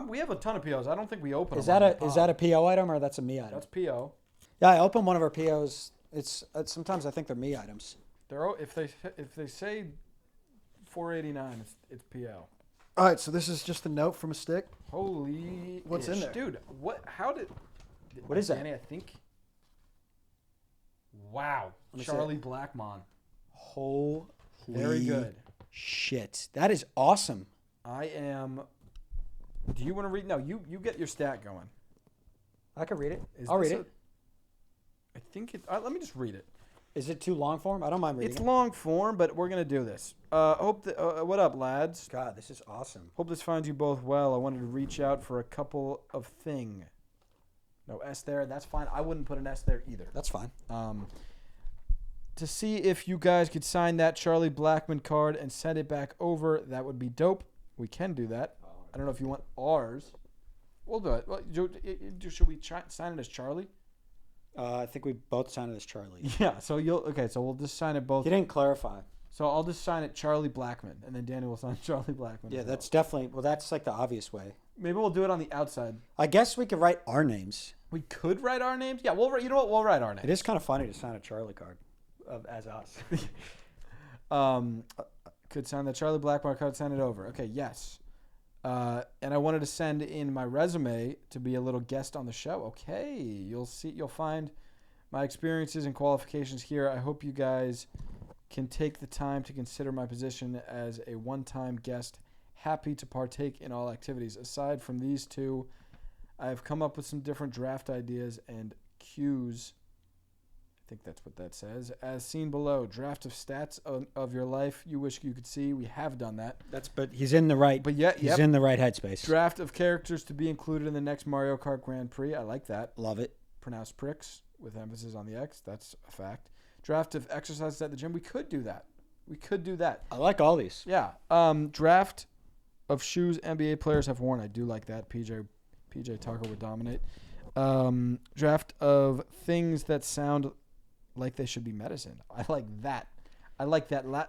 S1: We have a ton of POs. I don't think we open
S2: Is
S1: them.
S2: that a PO item or that's a me item?
S1: That's PO.
S2: Yeah, I opened one of our POs. It's sometimes I think they're me items.
S1: If they say 489, it's PO.
S2: All right, so this is just a note from a stick.
S1: Holy,
S2: What's in there?
S1: dude? What? How did?
S2: What is that?
S1: Danny, I think. Wow,
S2: me see
S1: Charlie Blackmon.
S2: Holy
S1: Very good.
S2: shit. That is awesome.
S1: I am. Do you want to read? No, you get your stat going.
S2: I can read it.
S1: Is
S2: I'll
S1: this
S2: read it.
S1: I think it. Let me just read it.
S2: Is it too long form? I don't mind reading
S1: It's
S2: it.
S1: long form, but we're gonna do this. What up, lads?
S2: God, this is awesome.
S1: Hope this finds you both well. I wanted to reach out for a couple of thing. No S there. That's fine. I wouldn't put an S there either.
S2: That's fine.
S1: To see if you guys could sign that Charlie Blackman card and send it back over. That would be dope. We can do that. I don't know if you want ours. We'll do it. Well, should we sign it as Charlie?
S2: I think we both signed it as Charlie.
S1: Yeah. So So we'll just sign it both.
S2: He didn't clarify.
S1: So I'll just sign it Charlie Blackman, and then Danny will sign Charlie Blackman.
S2: Yeah,
S1: as
S2: that's
S1: well.
S2: definitely. Well, that's like the obvious way.
S1: Maybe we'll do it on the outside.
S2: I guess we could write our names.
S1: We could write our names. Yeah, we'll. You know what? We'll write our names.
S2: It is kind of funny to sign a Charlie card as us.
S1: Could sign the Charlie Blackmore card. Send it over. Okay. Yes. And I wanted to send in my resume to be a little guest on the show. Okay. You'll see. You'll find my experiences and qualifications here. I hope you guys can take the time to consider my position as a one-time guest. Happy to partake in all activities. Aside from these two, I have come up with some different draft ideas and cues. I think that's what that says. As seen below, draft of stats of your life you wish you could see. We have done that.
S2: But he's in the right.
S1: But yeah,
S2: he's in the right headspace.
S1: Draft of characters to be included in the next Mario Kart Grand Prix. I like that.
S2: Love it.
S1: Pronounced pricks with emphasis on the X. That's a fact. Draft of exercises at the gym. We could do that.
S2: I like all these.
S1: Yeah. Draft of shoes NBA players have worn. I do like that. PJ Tucker would dominate. Draft of things that sound like they should be medicine. I like that.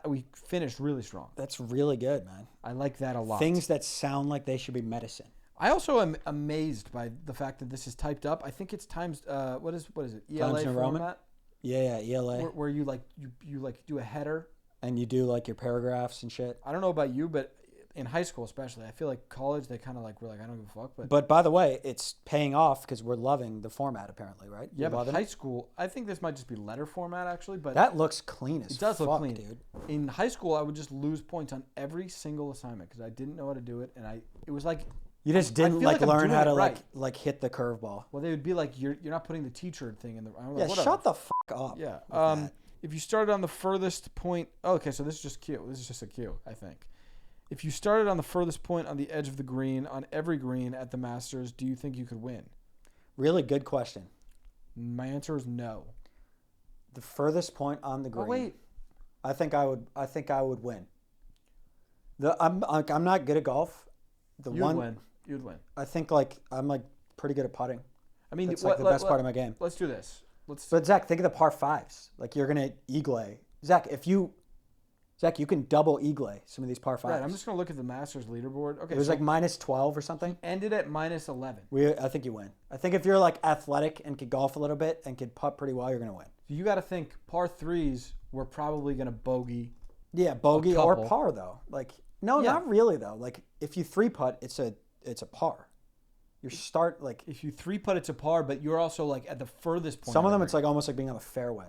S1: We finished really strong.
S2: That's really good, man.
S1: I like that a lot.
S2: Things that sound like they should be medicine.
S1: I also am amazed by the fact that this is typed up. I think it's times. What is it? ELA
S2: Times New
S1: format.
S2: Roman? Yeah, ELA.
S1: Where you you do a header.
S2: And you do like your paragraphs and shit.
S1: I don't know about you, but in high school especially, I feel like college they kind of like we're like I don't give a fuck.
S2: But by the way, it's paying off because we're loving the format apparently, right?
S1: Yeah,
S2: You're
S1: but
S2: loving
S1: high
S2: it?
S1: school, I think this might just be letter format actually. But
S2: That looks clean as
S1: it does
S2: fuck,
S1: look clean,
S2: dude.
S1: In high school, I would just lose points on every single assignment because I didn't know how to do it, and it was like.
S2: You just
S1: I
S2: didn't
S1: feel like I'm
S2: learn
S1: doing
S2: how
S1: it
S2: to
S1: right.
S2: like hit the curveball.
S1: Well, they would be like, you're not putting the teacher thing in the. I'm like,
S2: Yeah,
S1: whatever.
S2: shut the fuck up.
S1: Yeah.
S2: with that.
S1: If you started on the furthest point, okay, so this is just Q. This is just a Q, I think. If you started on the furthest point on the edge of the green on every green at the Masters, do you think you could win?
S2: Really good question.
S1: My answer is no.
S2: The furthest point on the green.
S1: Oh wait,
S2: I think I would win. I'm not good at golf.
S1: you'd win. You'd win.
S2: I think I'm pretty good at putting.
S1: I mean,
S2: That's like the best part of my game.
S1: Let's do this.
S2: But Zach, think of the par fives. Like you're gonna eagle. Zach, you can double eagle some of these par fives.
S1: Right, I'm just gonna look at the Masters leaderboard. Okay,
S2: It was
S1: so
S2: like minus 12 or something.
S1: ended at minus 11.
S2: I think you win. I think if you're like athletic and could golf a little bit and could putt pretty well, you're gonna win.
S1: So you got to think par threes. We're probably gonna bogey.
S2: Yeah, bogey or
S1: couple.
S2: par though. Like No,
S1: Yeah.
S2: not really though. Like if you 3-putt, it's a par. You start like
S1: If you 3-putt, it's a par, but you're also like at the furthest point.
S2: some of
S1: the
S2: them. It's
S1: green.
S2: like almost like being on the fairway.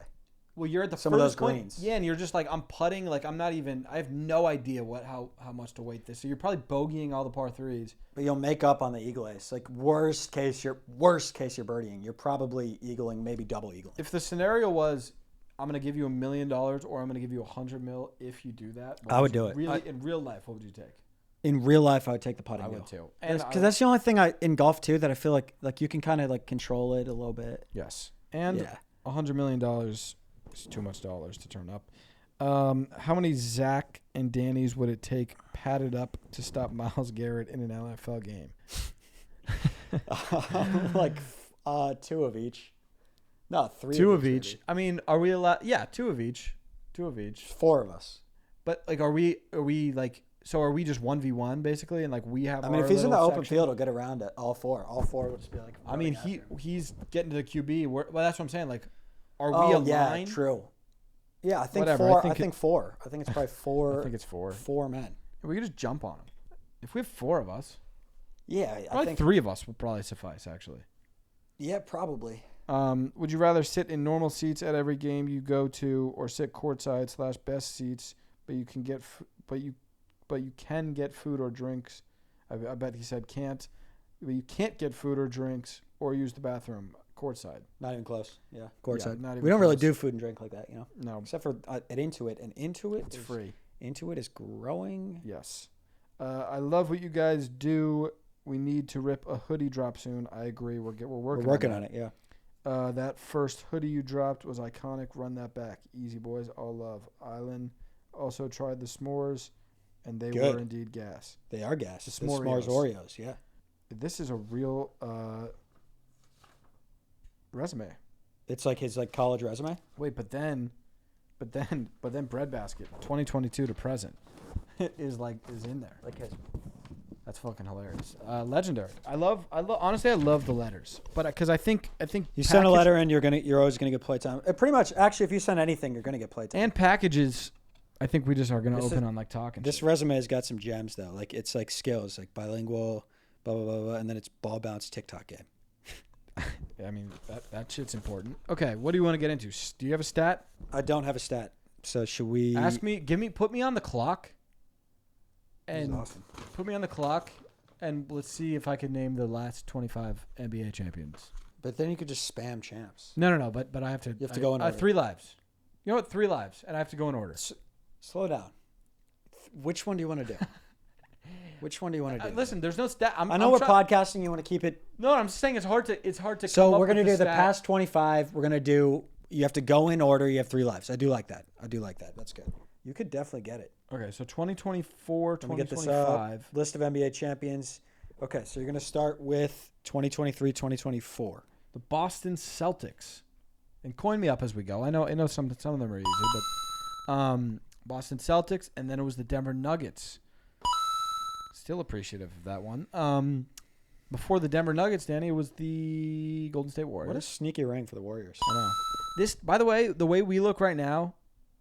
S1: Well, you're at the
S2: some of those
S1: furthest point.
S2: greens.
S1: Yeah, and you're just like, I'm putting. Like I'm not even. I have no idea how much to weight this. So you're probably bogeying all the par threes.
S2: But you'll make up on the eagle ace. Like worst case you're birdieing. You're probably eagling, maybe double eagling.
S1: If the scenario was, I'm going to give you $1 million or I'm going to give you $100 million if you do that,
S2: I would do it.
S1: Really, in real life, what would you take?
S2: In real life, I would take the putting.
S1: I
S2: deal.
S1: would too. And
S2: Because that's the only thing in golf too that I feel like you can kind of like control it a little bit.
S1: yes, and
S2: Yeah.
S1: $100 million is too much dollars to turn up. How many Zach and Danny's would it take padded up to stop Myles Garrett in an NFL game?
S2: Like 2 of each. No, 3.
S1: Two of each. I mean, are we allowed? Yeah, 2 of each. 2 of each.
S2: 4 of us.
S1: But like, are we like? So are we just 1v1 basically, and like we have?
S2: I mean,
S1: our
S2: if he's in the
S1: little
S2: open
S1: section?
S2: field, he'll get around it. All 4 would just be like.
S1: I mean,
S2: running after him.
S1: he's getting to the QB. Well, that's what I'm saying. Like, are we
S2: Oh
S1: aligned?
S2: yeah, true. Yeah, I think
S1: Whatever,
S2: 4.
S1: I think
S2: I think 4. I think it's probably 4.
S1: I think it's 4.
S2: 4 men.
S1: We could just jump on him. If we have 4 of us,
S2: Yeah, I
S1: probably
S2: think.
S1: 3 of us will probably suffice. Actually.
S2: Yeah, probably.
S1: Would you rather sit in normal seats at every game you go to, or sit courtside / best seats, but you can get but you can get food or drinks? I bet he said can't. But you can't get food or drinks or use the bathroom courtside.
S2: Not even close. Yeah, courtside.
S1: not even
S2: We don't really
S1: close.
S2: do food and drink like that,
S1: No,
S2: Except for at Intuit, and Intuit
S1: it's
S2: is
S1: free.
S2: Intuit is growing.
S1: Yes. I love what you guys do. We need to rip a hoodie drop soon. I agree. We're working
S2: on it. Yeah.
S1: That first hoodie you dropped was iconic. Run that back. Easy, boys. All love. Island also tried the s'mores, and they
S2: Good.
S1: were indeed gas.
S2: They are gas.
S1: The
S2: The s'mores Oreos. Yeah.
S1: This is a real resume.
S2: It's like his college resume.
S1: Wait, but then Breadbasket 2022 to present is in there.
S2: Like his.
S1: That's fucking hilarious. Legendary. I love. Honestly, I love the letters, but because I think
S2: You send a letter and you're always gonna get playtime. Pretty much, actually, if you send anything, you're gonna get playtime.
S1: and packages. I think we just are gonna
S2: This
S1: open
S2: is-
S1: on like talking.
S2: This resume has got some gems though. Like it's like skills, like bilingual, blah blah blah blah, and then it's ball bounce TikTok game.
S1: I mean that shit's important. Okay, what do you want to get into? Do you have a stat?
S2: I don't have a stat, so should we
S1: Put me on the clock,
S2: This is
S1: and
S2: awesome.
S1: put me on the clock, and let's see if I can name the last 25 NBA champions.
S2: But then you could just spam champs.
S1: No, but I have to.
S2: You have to go in
S1: I have
S2: order.
S1: 3 lives. You know what? 3 lives, and I have to go in order.
S2: Slow down. Which one do you want to do? Which one do you want to do?
S1: Listen, there's no stat.
S2: I know we're podcasting. You want to keep it.
S1: No, I'm just saying it's hard to.
S2: So
S1: come up
S2: we're gonna
S1: with
S2: do
S1: a
S2: the
S1: stat.
S2: past 25. We're gonna do. You have to go in order. You have 3 lives. I do like that. That's good. You could definitely get it.
S1: Okay, so 2024,
S2: Let me get this
S1: 2025.
S2: up. List of NBA champions. Okay, so you're gonna start with 2023, 2024.
S1: The Boston Celtics. And coin me up as we go. I know some of them are easy, but Boston Celtics, and then it was the Denver Nuggets. Still appreciative of that one. Before the Denver Nuggets, Danny, it was the Golden State Warriors.
S2: What a sneaky ring for the Warriors.
S1: I know. This, by the way we look right now,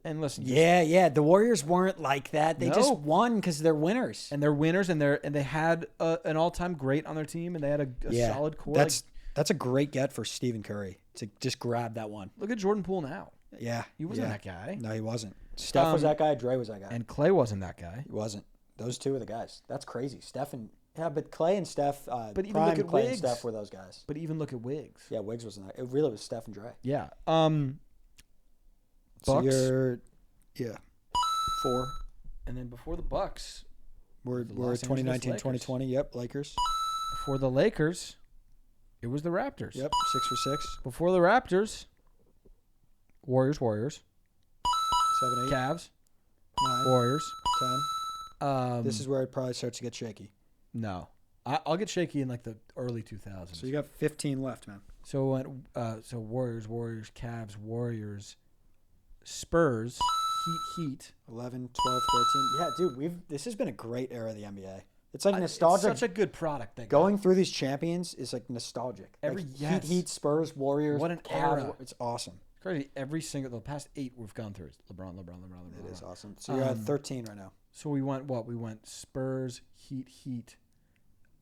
S1: and listen,
S2: Yeah. The Warriors weren't like that. They
S1: No.
S2: just won because they're winners.
S1: and they're winners, and they had an all-time great on their team, and they had a solid core.
S2: That's a great get for Stephen Curry to just grab that one.
S1: Look at Jordan Poole now.
S2: Yeah,
S1: He wasn't that guy,
S2: No, he wasn't. Steph was that guy. Dre was that guy.
S1: and Clay wasn't that guy.
S2: He wasn't. Those two are the guys. That's crazy. Steph and but Clay and Steph.
S1: But even
S2: prime
S1: look at
S2: Clay and
S1: Wiggs.
S2: Steph were those guys.
S1: But even look at Wiggs.
S2: Yeah, Wiggs wasn't that. It really was Steph and Dre.
S1: Yeah.
S2: So
S1: Bucks.
S2: you're 4.
S1: And then before the Bucks,
S2: We're
S1: The Los Angeles
S2: 2019,
S1: Lakers.
S2: 2020. Yep, Lakers.
S1: before the Lakers, it was the Raptors.
S2: Yep, 6 for 6.
S1: Before the Raptors, Warriors,
S2: 7, 8,
S1: Cavs,
S2: 9,
S1: Warriors.
S2: 10. This is where it probably starts to get shaky.
S1: No. I'll get shaky in like the early 2000s.
S2: So you got 15 left, man.
S1: So Warriors, Cavs, Warriors, Spurs, Heat.
S2: 11, 12, 13. Yeah, dude, this has been a great era of the NBA. It's like
S1: It's
S2: nostalgic.
S1: such a good product.
S2: Going through these champions is like nostalgic.
S1: Every-
S2: like
S1: yes.
S2: Heat, Spurs, Warriors.
S1: What an
S2: Cavs.
S1: era.
S2: It's awesome.
S1: crazy. The past 8 we've gone through is LeBron.
S2: It is awesome. So you're at 13 right now.
S1: So we went what? We went Spurs, Heat,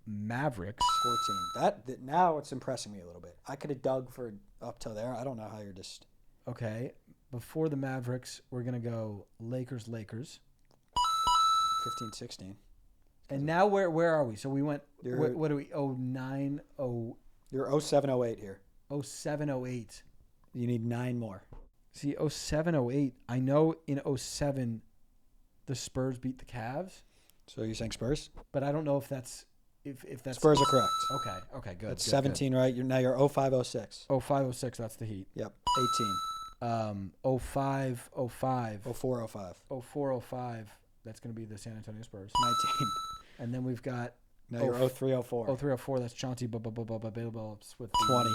S1: Mavericks.
S2: 14. That now it's impressing me a little bit. I could have dug for up till there. I don't know how you're just
S1: Okay. Before the Mavericks, we're gonna go Lakers.
S2: 15, 16.
S1: And now where are we? So we went.
S2: You're-
S1: What do we? 09,
S2: You're 07, 08 here.
S1: 07, 08.
S2: You need 9 more.
S1: See, 07, 08. I know in 07, the Spurs beat the Cavs,
S2: So you're saying Spurs?
S1: but I don't know if that's if that's
S2: Spurs are correct.
S1: Okay, good.
S2: That's
S1: good,
S2: 17, right? You're 05, 06.
S1: Good. 05, 06. That's the Heat.
S2: Yep. 18.
S1: 05, 05.
S2: 04, 05.
S1: 04, 05. That's going to be the San Antonio Spurs.
S2: 19.
S1: And then we've got
S2: Now you're 03, 04.
S1: 03, 04. That's Chauncey Billups with
S2: 20.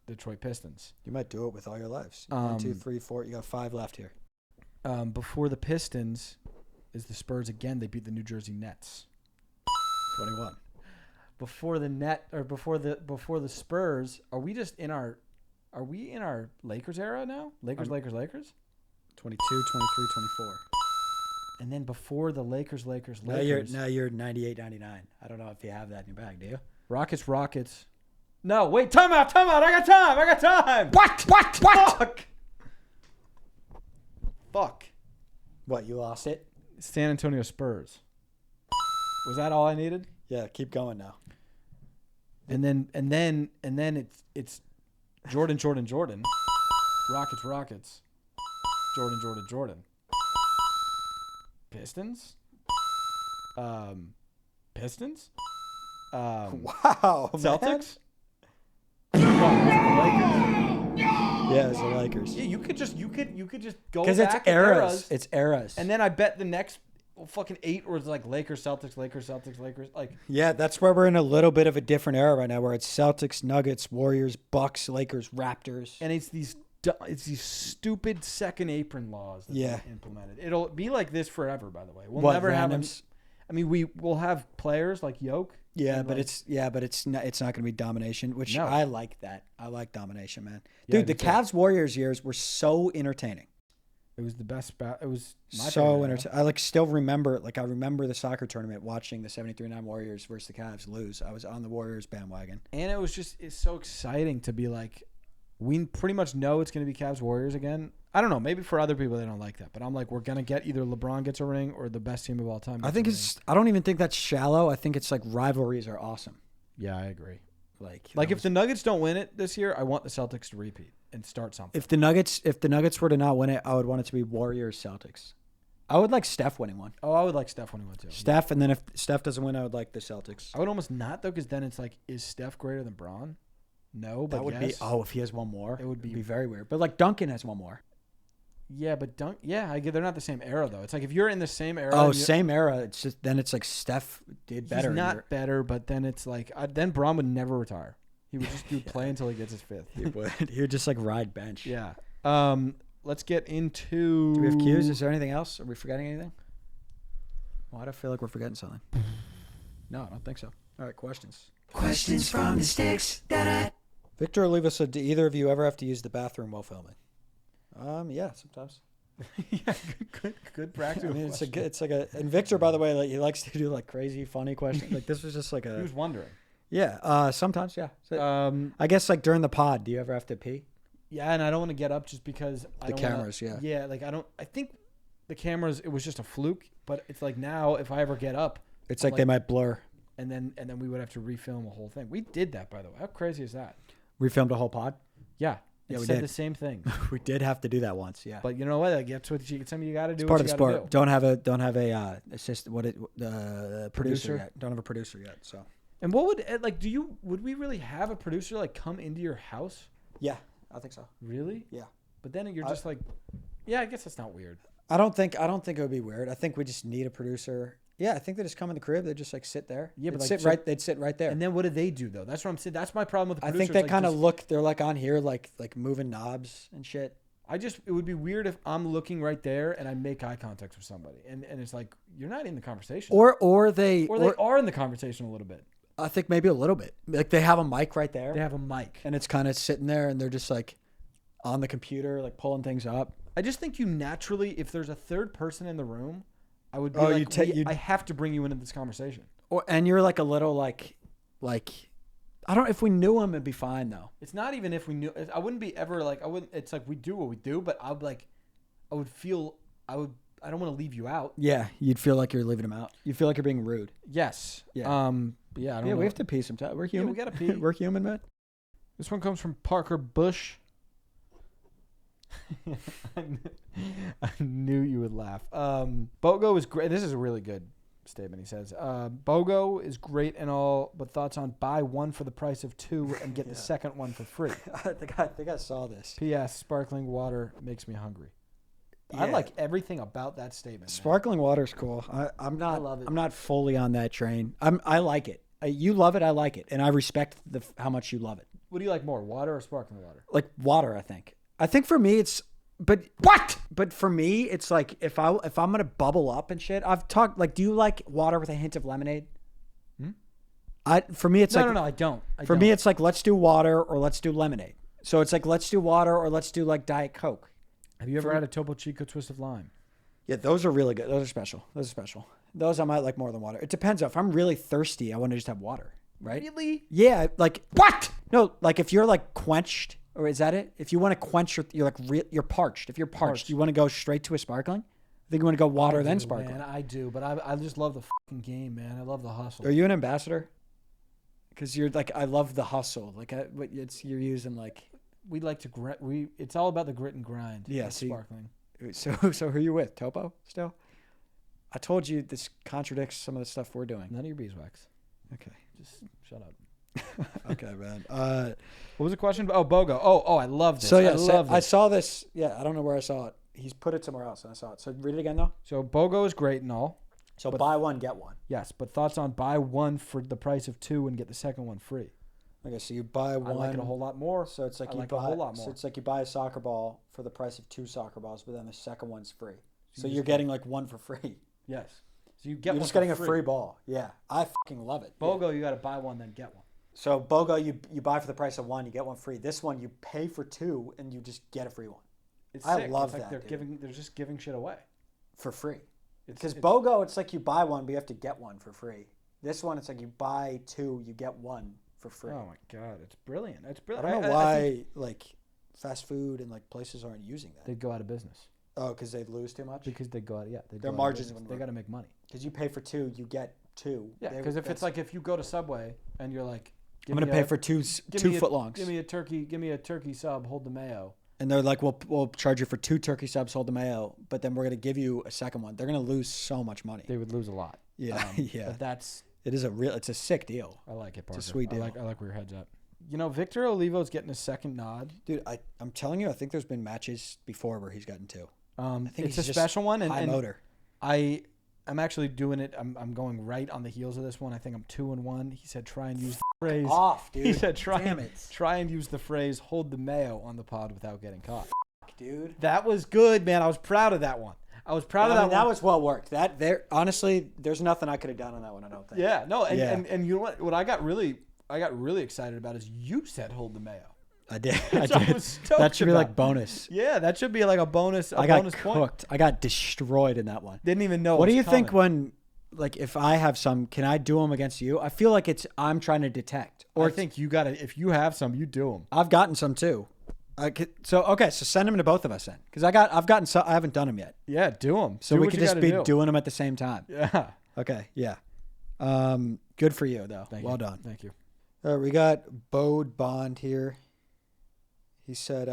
S1: the Detroit Pistons.
S2: You might do it with all your lives. 1, 2, 3, 4. You got 5 left here.
S1: Before the Pistons is the Spurs again. They beat the New Jersey Nets.
S2: 21.
S1: Before the Spurs, are we in our Lakers era now? Lakers.
S2: 22, 23, 24.
S1: And then before the Lakers.
S2: Now you're 98, 99. I don't know if you have that in your bag, do you?
S1: Rockets. No, wait, time out. I got time.
S2: What?
S1: Fuck.
S2: What, you lost it?
S1: San Antonio Spurs. Was that all I needed?
S2: Yeah, keep going now.
S1: And then it's Jordan. Rockets. Jordan. Pistons.
S2: Wow,
S1: Celtics.
S2: Yeah, it's the Lakers.
S1: Yeah, you could just go
S2: Because
S1: back
S2: it's eras.
S1: in
S2: It's eras.
S1: and then I bet the next fucking 8 was like Lakers. Like,
S2: Yeah, that's where we're in a little bit of a different era right now, where it's Celtics, Nuggets, Warriors, Bucks, Lakers, Raptors.
S1: and it's these stupid second apron laws that
S2: Yeah.
S1: they implemented. It'll be like this forever. By the way, we'll
S2: What,
S1: never have them.
S2: randoms?
S1: I mean, we'll have players like Yoke.
S2: Yeah,
S1: and
S2: but
S1: like-
S2: it's not going to be domination, which
S1: No.
S2: I like that. I like domination, man.
S1: Yeah,
S2: Dude, the
S1: me too.
S2: Cavs Warriors years were so entertaining.
S1: It was the best. It was my
S2: So
S1: favorite era.
S2: entertaining. I still remember I remember the soccer tournament watching the 73-9 Warriors versus the Cavs lose. I was on the Warriors bandwagon.
S1: And it's so exciting to be like, we pretty much know it's going to be Cavs Warriors again. I don't know. Maybe for other people they don't like that, but I'm like, we're going to get either LeBron gets a ring or the best team of all time.
S2: I think I don't even think that's shallow. I think it's like rivalries are awesome.
S1: Yeah, I agree.
S2: Like
S1: If the Nuggets don't win it this year, I want the Celtics to repeat and start something.
S2: if the Nuggets were to not win it, I would want it to be Warriors Celtics. I would like Steph winning one.
S1: Oh, I would like Steph winning one too.
S2: Steph, and then if Steph doesn't win, I would like the Celtics.
S1: I would almost not though, because then it's like, is Steph greater than Bron? No, but
S2: That would
S1: yes.
S2: be if he has one more,
S1: It would
S2: it'd
S1: be-
S2: be very weird. But like Duncan has one more.
S1: Yeah, but I get they're not the same era though. It's like if you're in the same era.
S2: Oh,
S1: and you're-
S2: same era. It's just then it's like Steph did better.
S1: He's not better, but then it's like then Bron would never retire. He would just play until he gets his fifth.
S2: He would just like ride bench.
S1: Yeah. Let's get into.
S2: Do we have cues? Is there anything else? Are we forgetting anything? Why do I feel like we're forgetting something? No, I don't think so. All right, questions.
S3: Questions from the sticks. Da-da.
S2: Victor or leave us. Do either of you ever have to use the bathroom while filming? Yeah, sometimes.
S1: Yeah, good practice.
S2: I mean, it's like a. And Victor, by the way, like he likes to do like crazy, funny questions. Like this was just like
S1: He
S2: a.
S1: was wondering.
S2: Yeah. Sometimes, yeah. So, I guess like during the pod, do you ever have to pee?
S1: Yeah, and I don't want to get up just because
S2: The cameras, yeah.
S1: Yeah, like I think the cameras. It was just a fluke, but it's like now if I ever get up,
S2: It's like they might blur.
S1: and then we would have to refilm a whole thing. We did that, by the way. How crazy is that?
S2: We filmed a whole pod.
S1: Yeah,
S2: Yeah,
S1: it
S2: we
S1: said
S2: did.
S1: the same thing.
S2: We did have to do that once. Yeah.
S1: But you know what? Like, that's what some of you got to do.
S2: It's part
S1: what
S2: of the
S1: you gotta
S2: sport.
S1: do.
S2: Don't have a assistant. Producer
S1: Producer?
S2: yet. Don't have a producer yet. So
S1: And what would would we really have a producer like come into your house?
S2: yeah, I think so.
S1: Really?
S2: Yeah.
S1: But then you're just like, yeah, I guess that's not weird.
S2: I don't think it would be weird. I think we just need a producer. Yeah, I think they just come in the crib. They just like sit there.
S1: Yeah, but,
S2: They'd
S1: like,
S2: sit right. They'd sit right there.
S1: And then what do they do though? That's what I'm saying. That's my problem with the
S2: I
S1: producers.
S2: think they
S1: like,
S2: kind of
S1: just-
S2: look. They're like on here, like moving knobs and shit.
S1: it would be weird if I'm looking right there and I make eye contact with somebody, and it's like you're not in the conversation,
S2: Or they
S1: are in the conversation a little bit.
S2: I think maybe a little bit. Like they have a mic right there,
S1: They have a mic.
S2: and it's kind of sitting there, and they're just like on the computer, like pulling things up.
S1: I just think you naturally, if there's a third person in the room, I would be
S2: Oh,
S1: like,
S2: you'd-
S1: I have to bring you into this conversation.
S2: And you're like a little like I don't. If we knew him, it'd be fine though.
S1: It's not even if we knew. I wouldn't be ever like I wouldn't. It's like we do what we do, but I would like. I would feel. I would. I don't want to leave you out.
S2: Yeah, you'd feel like you're leaving him out. You feel like you're being rude.
S1: Yes.
S2: Yeah.
S1: But yeah. I don't
S2: Yeah,
S1: know.
S2: we have to pee sometimes. We're human.
S1: we gotta pee.
S2: We're human, man.
S1: This one comes from Parker Bush. I knew you would laugh. Bogo is great. This is a really good statement. He says, "Bogo is great and all, but thoughts on buy one for the price of two and get the second one for free."
S2: I think I saw this.
S1: P.S. Sparkling water makes me hungry.
S2: Yeah.
S1: I like everything about that statement. Man.
S2: Sparkling water's cool. I'm not.
S1: I love it.
S2: I'm not fully on that train. I like it. You love it. I like it, and I respect how much you love it.
S1: What do you like more, water or sparkling water?
S2: Like water, I think. I think for me it's. But what? But for me, it's like if I'm gonna bubble up and shit. I've talked like, do you like water with a hint of lemonade? For me, it's
S1: No,
S2: like
S1: no, I don't.
S2: For me, it's like let's do water or let's do lemonade. So it's like let's do water or let's do like Diet Coke.
S1: Have you ever had a Topo Chico twist of lime?
S2: Yeah, those are really good. Those are special. Those I might like more than water. It depends. If I'm really thirsty, I want to just have water, right?
S1: Really?
S2: Yeah, like what? No, like if you're like quenched, or is that it? If you want to quench, you're like you're parched. If you're parched, you want to go straight to a sparkling. I think you want to go water then sparkling.
S1: Man, I do, but I just love the fucking game, man. I love the hustle.
S2: Are you an ambassador? Because you're like, I love the hustle. Like you're using like.
S1: We like to it's all about the grit and grind.
S2: Yeah,
S1: That's sparkling.
S2: So who are you with? Topo still? I told you this contradicts some of the stuff we're doing.
S1: None of your beeswax.
S2: Okay.
S1: Just shut up.
S2: Okay, man.
S1: What was the question? Oh, Bogo. Oh, I love this.
S2: So yeah,
S1: I love this.
S2: I saw this. Yeah, I don't know where I saw it. He's put it somewhere else, and I saw it. So read it again, though.
S1: So Bogo is great and all.
S2: So buy one, get one.
S1: Yes, but thoughts on buy one for the price of two and get the second one free.
S2: Okay, so you buy one.
S1: I like it a whole lot more.
S2: So it's like
S1: I
S2: you
S1: like
S2: buy
S1: a whole lot more.
S2: So it's like you buy a soccer ball for the price of 2 soccer balls, but then the second one's free. So
S1: you
S2: you're
S1: just
S2: getting like one for free.
S1: Yes. So you get
S2: You're
S1: one
S2: just
S1: for
S2: getting a free ball. Yeah, I fucking love it.
S1: Bogo, you got to buy one then get one.
S2: So Bogo, you buy for the price of 1, you get 1 free. This one you pay for 2 and you just get a free one.
S1: It's
S2: I
S1: sick.
S2: love
S1: It's like
S2: that,
S1: they're just giving shit away.
S2: For free. Because
S1: It's-
S2: Bogo, it's like you buy one, but you have to get one for free. This one, it's like you buy 2, you get 1 for free.
S1: Oh my god, it's brilliant. It's
S2: I
S1: brilliant.
S2: don't know
S1: I
S2: why
S1: think
S2: like fast food and like places aren't using that.
S1: they'd go out of business
S2: Oh, because they lose too much.
S1: because they go out. Yeah,
S2: Their margins
S1: They
S2: wouldn't
S1: got to
S2: work.
S1: make money.
S2: Because you pay for 2, you get 2.
S1: Yeah, because if it's like if you go to Subway and you're like,
S2: I'm gonna pay for two footlongs,
S1: Give me a turkey sub. Hold the mayo.
S2: and they're like, we'll charge you for 2 turkey subs, hold the mayo, but then we're gonna give you a second one. They're gonna lose so much money.
S1: They would lose a lot.
S2: Yeah, yeah.
S1: But
S2: It's a sick deal,
S1: I like it. Parker.
S2: It's a sweet deal.
S1: I like where your head's at. You know, Victor Olivo's getting a second nod.
S2: dude. I'm telling you, I think there's been matches before where he's gotten 2. I think
S1: It's a
S2: he's just
S1: special one,
S2: high
S1: and
S2: motor.
S1: I'm actually doing it. I'm going right on the heels of this one. I think I'm 2-1. He said try and use the phrase.
S2: Off, dude.
S1: He said
S2: Damn it,
S1: try and use the phrase hold the mayo on the pod without getting caught.
S2: dude.
S1: That was good, man. I was proud of that one. I was proud of that one.
S2: That was well worked. Honestly, there's nothing I could have done on that one. I don't think.
S1: Yeah, no, and,
S2: Yeah.
S1: and you know what I got really excited about is you said hold the mayo.
S2: I did.
S1: Which I was stoked
S2: That should be like
S1: about.
S2: bonus.
S1: Yeah, that should be like a bonus.
S2: I got
S1: bonus point.
S2: cooked. I got destroyed in that one.
S1: Didn't even know.
S2: What
S1: it
S2: do
S1: was
S2: you think
S1: coming.
S2: when, like, if I have some, can I do them against you? I feel like I'm trying to detect.
S1: Or I
S2: it's-
S1: think you got to. If you have some, you do them.
S2: I've gotten some too. So send them to both of us then, because I've gotten some. I haven't done them yet.
S1: Yeah, do them.
S2: So we could just be doing them at the same time.
S1: Yeah.
S2: Okay. Yeah. Good for you though.
S1: Thank
S2: well
S1: you.
S2: done.
S1: Thank you.
S2: We got Bode Bond here. He said,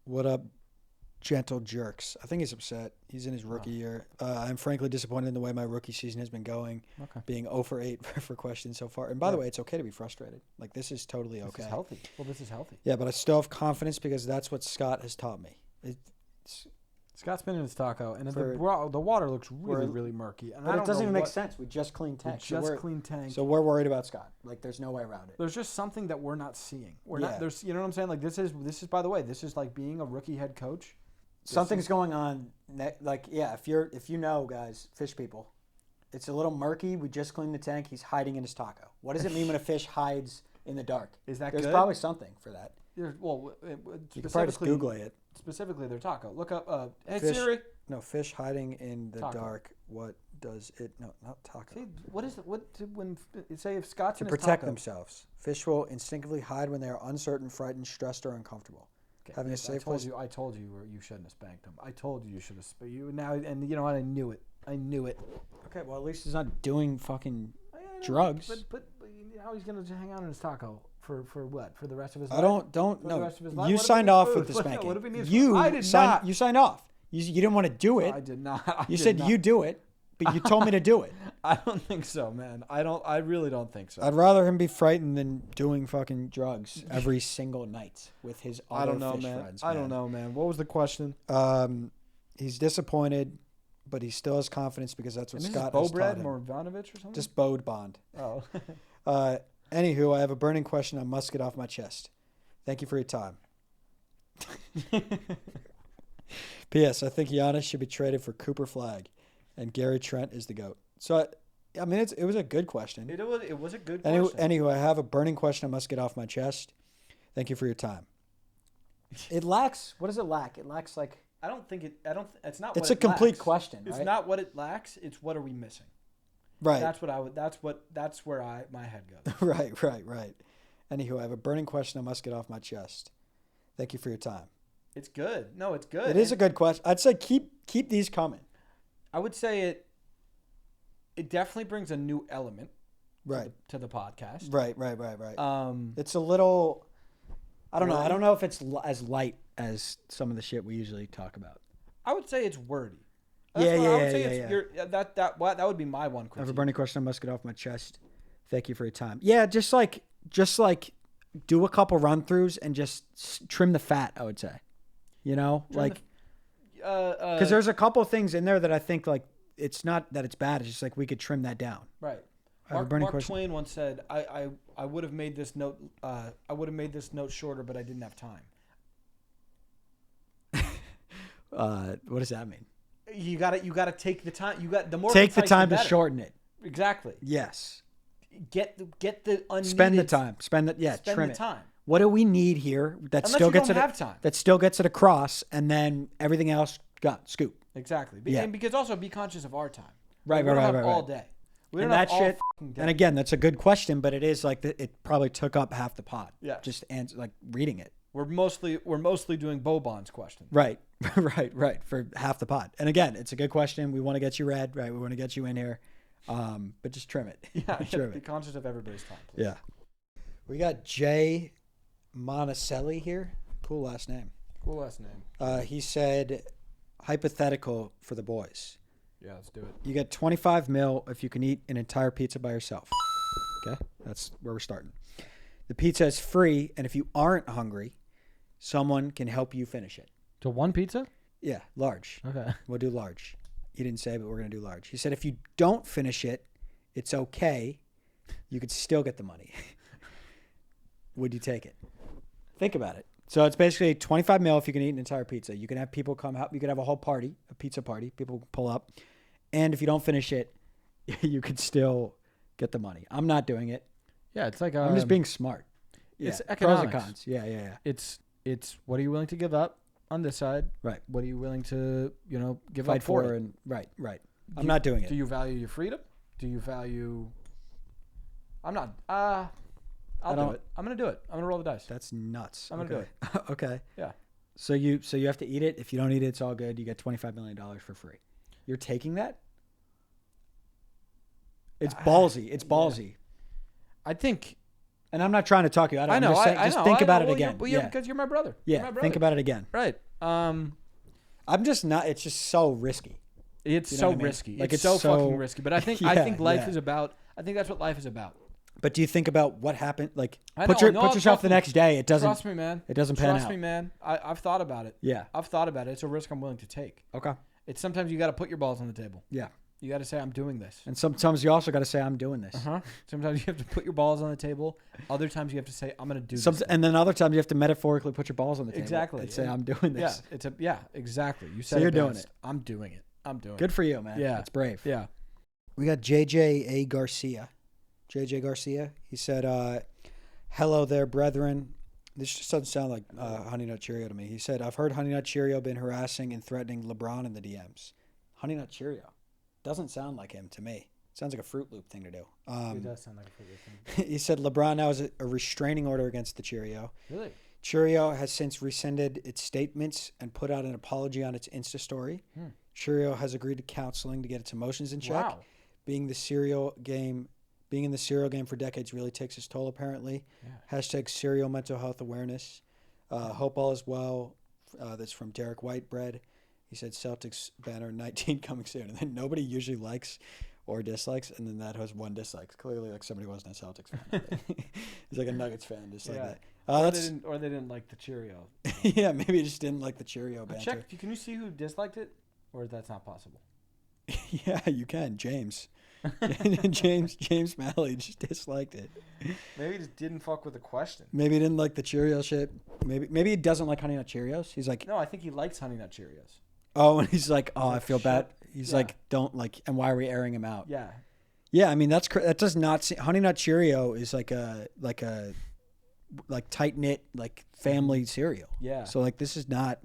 S2: "What up, gentle jerks?" I think he's upset. He's in his rookie year. I'm frankly disappointed in the way my rookie season has been going,
S1: Okay.
S2: being 0 for 8 for questions so far. And by the way, it's okay to be frustrated. Like, this is totally okay.
S1: This is healthy. Well, this is healthy.
S2: Yeah, but I still have confidence because that's what Scott has taught me.
S1: Scott's been in his taco, and
S2: For-
S1: the water looks really,
S2: we're-
S1: really murky. And I
S2: But it
S1: don't
S2: doesn't
S1: know
S2: even make
S1: what-
S2: sense. We just cleaned
S1: we
S2: tank.
S1: just clean tank.
S2: So we're worried about Scott. Like, there's no way around it.
S1: There's just something that we're not seeing. We're
S2: Yeah.
S1: not. There's. You know what I'm saying? Like this is. By the way, this is like being a rookie head coach.
S2: Something's going on. Like, yeah, if you know, guys, fish people, it's a little murky. We just cleaned the tank. He's hiding in his taco. What does it mean when a fish hides in the dark?
S1: Is that
S2: There's
S1: good?
S2: probably something for that.
S1: Well,
S2: You can probably just Google it.
S1: Specifically, their taco. Look up. Hey
S2: Fish.
S1: Siri,
S2: No, fish hiding in the
S1: Taco.
S2: dark. What does it? No, not taco.
S1: See, what is it? When say if Scott's
S2: To
S1: in his
S2: protect
S1: taco.
S2: themselves. Fish will instinctively hide when they are uncertain, frightened, stressed, or uncomfortable.
S1: Okay,
S2: Having a
S1: yes, I
S2: safe
S1: told
S2: place.
S1: you. I told you you shouldn't have spanked him. I told you should have spanked you. Now and you know what? I knew it. I knew it.
S2: Okay, well at least he's not doing fucking
S1: I know,
S2: drugs.
S1: But how he's gonna hang out in his taco for what? For the rest of his
S2: I
S1: life?
S2: don't
S1: For the
S2: know.
S1: rest of his life?
S2: You
S1: What if he
S2: signed
S1: needs
S2: off
S1: food?
S2: with the spanking.
S1: What if he needs
S2: you
S1: food? I did
S2: signed.
S1: not.
S2: You signed off. You didn't want to do it.
S1: I did not. I
S2: You
S1: did
S2: said
S1: not.
S2: you do it, but you told me to do it.
S1: I don't think so, man. I really don't think so.
S2: I'd rather him be frightened than doing fucking drugs every single night with his other
S1: I don't know,
S2: fish
S1: man.
S2: friends.
S1: I don't know, man. What was the question?
S2: He's disappointed, but he still has confidence because that's what
S1: And this
S2: Scott
S1: is
S2: has taught
S1: Bobrad
S2: him.
S1: Morvanovich or something?
S2: Just Bode Bond.
S1: Oh.
S2: Anywho, I have a burning question I must get off my chest. Thank you for your time. P.S. I think Giannis should be traded for Cooper Flag, and Gary Trent is the GOAT. So, I mean, it was a good question.
S1: It was a good
S2: Anyway,
S1: question.
S2: anyway, I have a burning question I must get off my chest. Thank you for your time. It lacks. What does it lack? It lacks like.
S1: I don't think it. It's not.
S2: It's
S1: what
S2: a complete
S1: lacks.
S2: question,
S1: It's
S2: right?
S1: not what it lacks. It's what are we missing?
S2: Right.
S1: That's what I would. That's where my head goes.
S2: Right. Anywho, I have a burning question I must get off my chest. Thank you for your time.
S1: It's good. No, it's good.
S2: It is a good question. I'd say keep these coming.
S1: I would say it. It definitely brings a new element.
S2: Right.
S1: To the podcast.
S2: Right. It's a little. I don't know. I don't know if it's as light as some of the shit we usually talk about.
S1: I would say it's wordy.
S2: Yeah.
S1: I would say that would be my one
S2: I have a
S1: critique.
S2: burning question I must get off my chest. Thank you for your time. Yeah, just like do a couple run throughs and just trim the fat. I would say, because there's a couple things in there that I think like it's not that it's bad. It's just like we could trim that down.
S1: Right.
S2: I have a burning
S1: Mark
S2: question.
S1: Twain once said, "I would have made this note. I would have made this note shorter, but I didn't have time."
S2: What does that mean?
S1: You gotta take the time. You got the more
S2: Take the
S1: concise,
S2: time
S1: the
S2: to
S1: better.
S2: shorten it.
S1: Exactly.
S2: Yes.
S1: Get the unneeded.
S2: Spend the time. Spend
S1: the
S2: trim it.
S1: time.
S2: What do we need here that
S1: Unless
S2: still
S1: you
S2: gets
S1: don't
S2: it
S1: have time.
S2: that still gets it across, and then everything else got scoop.
S1: Exactly.
S2: Yeah.
S1: And because also be conscious of our time.
S2: Right,
S1: We don't
S2: right,
S1: have
S2: right,
S1: all
S2: right.
S1: day. We
S2: And
S1: don't have
S2: that
S1: all
S2: shit-
S1: fucking day.
S2: And again, that's a good question, but it is like it probably took up half the pod.
S1: Yeah.
S2: Just like reading it.
S1: We're mostly doing Bobon's question.
S2: Right, right. For half the pod. And again, it's a good question. We want to get you read, right? We want to get you in here, but just trim it.
S1: Yeah.
S2: Trim
S1: Be
S2: it.
S1: conscious of everybody's time. Please.
S2: Yeah. We got Jay Monticelli here. Cool last name.
S1: Cool last name.
S2: He said, hypothetical for the boys.
S1: Yeah, let's do it.
S2: You get 25 mil if you can eat an entire pizza by yourself. Okay? That's where we're starting. The pizza is free, and if you aren't hungry, someone can help you finish it.
S1: To one pizza?
S2: Yeah, large.
S1: Okay.
S2: We'll do large. He didn't say, but we're going to do large. He said if you don't finish it, it's okay. You could still get the money. Would you take it? Think about it. So it's basically 25 mil if you can eat an entire pizza. You can have people come out. You could have a whole party, a pizza party. People pull up. And if you don't finish it, you could still get the money. I'm not doing it.
S1: Yeah, it's like
S2: I'm just being smart. Yeah.
S1: It's
S2: Pros
S1: economics.
S2: and cons. Yeah.
S1: It's what are you willing to give up on this side?
S2: Right.
S1: What are you willing to give
S2: Fight
S1: up for it?
S2: and right. I'm not doing it.
S1: Do you value your freedom? Do you value? I'm not. I'll do it. I'm gonna do it. I'm gonna roll the dice.
S2: That's nuts.
S1: I'm gonna do
S2: it. Okay.
S1: Yeah.
S2: So you have to eat it. If you don't eat it, it's all good. You get $25 million for free. You're taking that? It's ballsy. It's ballsy.
S1: I think.
S2: And I'm not trying to talk you out of it.
S1: I know.
S2: I'm just saying,
S1: I
S2: just
S1: know.
S2: think
S1: I
S2: about
S1: know.
S2: it
S1: Well,
S2: again.
S1: yeah, because you're my brother. You're my
S2: Yeah.
S1: brother.
S2: Think about it again.
S1: Right.
S2: I'm just not. It's just so risky.
S1: It's
S2: You know
S1: so
S2: what I mean?
S1: risky.
S2: Like,
S1: it's
S2: it's
S1: so fucking
S2: so-
S1: risky. But I think
S2: Yeah,
S1: life
S2: yeah.
S1: is about. I think that's what life is about.
S2: But do you think about what happened? Like,
S1: I
S2: put
S1: know,
S2: yourself
S1: trust
S2: the
S1: me.
S2: next day. It doesn't.
S1: Trust me, man.
S2: It doesn't pan
S1: Trust
S2: out.
S1: me, man. I've thought about it.
S2: Yeah.
S1: I've thought about it. It's a risk I'm willing to take.
S2: Okay.
S1: It's sometimes you got to put your balls on the table.
S2: Yeah.
S1: You got to say I'm doing this.
S2: And sometimes you also got to say, I'm doing this.
S1: Sometimes you have to put your balls on the table. Other times you have to say I'm going to do this.
S2: And then other times you have to metaphorically put your balls on the table.
S1: Exactly.
S2: And say, I'm doing this.
S1: Yeah, exactly. You said
S2: you're
S1: it
S2: doing
S1: best.
S2: it.
S1: I'm doing it. I'm doing
S2: Good
S1: it.
S2: for you, man.
S1: Yeah.
S2: It's brave.
S1: Yeah.
S2: We got JJ Garcia. JJ Garcia. He said, hello there, brethren. This just doesn't sound like Honey Nut Cheerio to me. He said, I've heard Honey Nut Cheerio been harassing and threatening LeBron in the DMs. Honey Nut Cheerio. Doesn't sound like him to me. Sounds like a Fruit Loop thing to do.
S1: It does sound like a Fruit Loop thing.
S2: He said LeBron now has a restraining order against the Cheerio.
S1: Really?
S2: Cheerio has since rescinded its statements and put out an apology on its Insta story. Cheerio has agreed to counseling to get its emotions in check.
S1: Wow.
S2: Being in the cereal game for decades really takes its toll, apparently.
S1: Yeah.
S2: Hashtag cereal mental health awareness. Hope all is well. That's from Derek Whitebread. He said Celtics banner 19 coming soon. And then nobody usually likes or dislikes, and then that has one dislike. Clearly, like somebody wasn't a Celtics fan. He's like a Nuggets fan, just like that.
S1: Or they didn't like the Cheerio.
S2: Yeah, maybe he just didn't like the Cheerio banter.
S1: Check. Can you see who disliked it, or that's not possible?
S2: Yeah, you can. James Malley just disliked it.
S1: Maybe he just didn't fuck with the question.
S2: Maybe he didn't like the Cheerio shit. Maybe he doesn't like Honey Nut Cheerios. He's like,
S1: No, I think he likes Honey Nut Cheerios.
S2: oh, and he's like, oh, I feel bad.
S1: shut-
S2: He's
S1: yeah.
S2: like, don't like, and why are we airing him out?
S1: Yeah.
S2: Yeah, I mean that does not seem, Honey Nut Cheerio is like tight knit like family cereal.
S1: Yeah.
S2: So like this is not.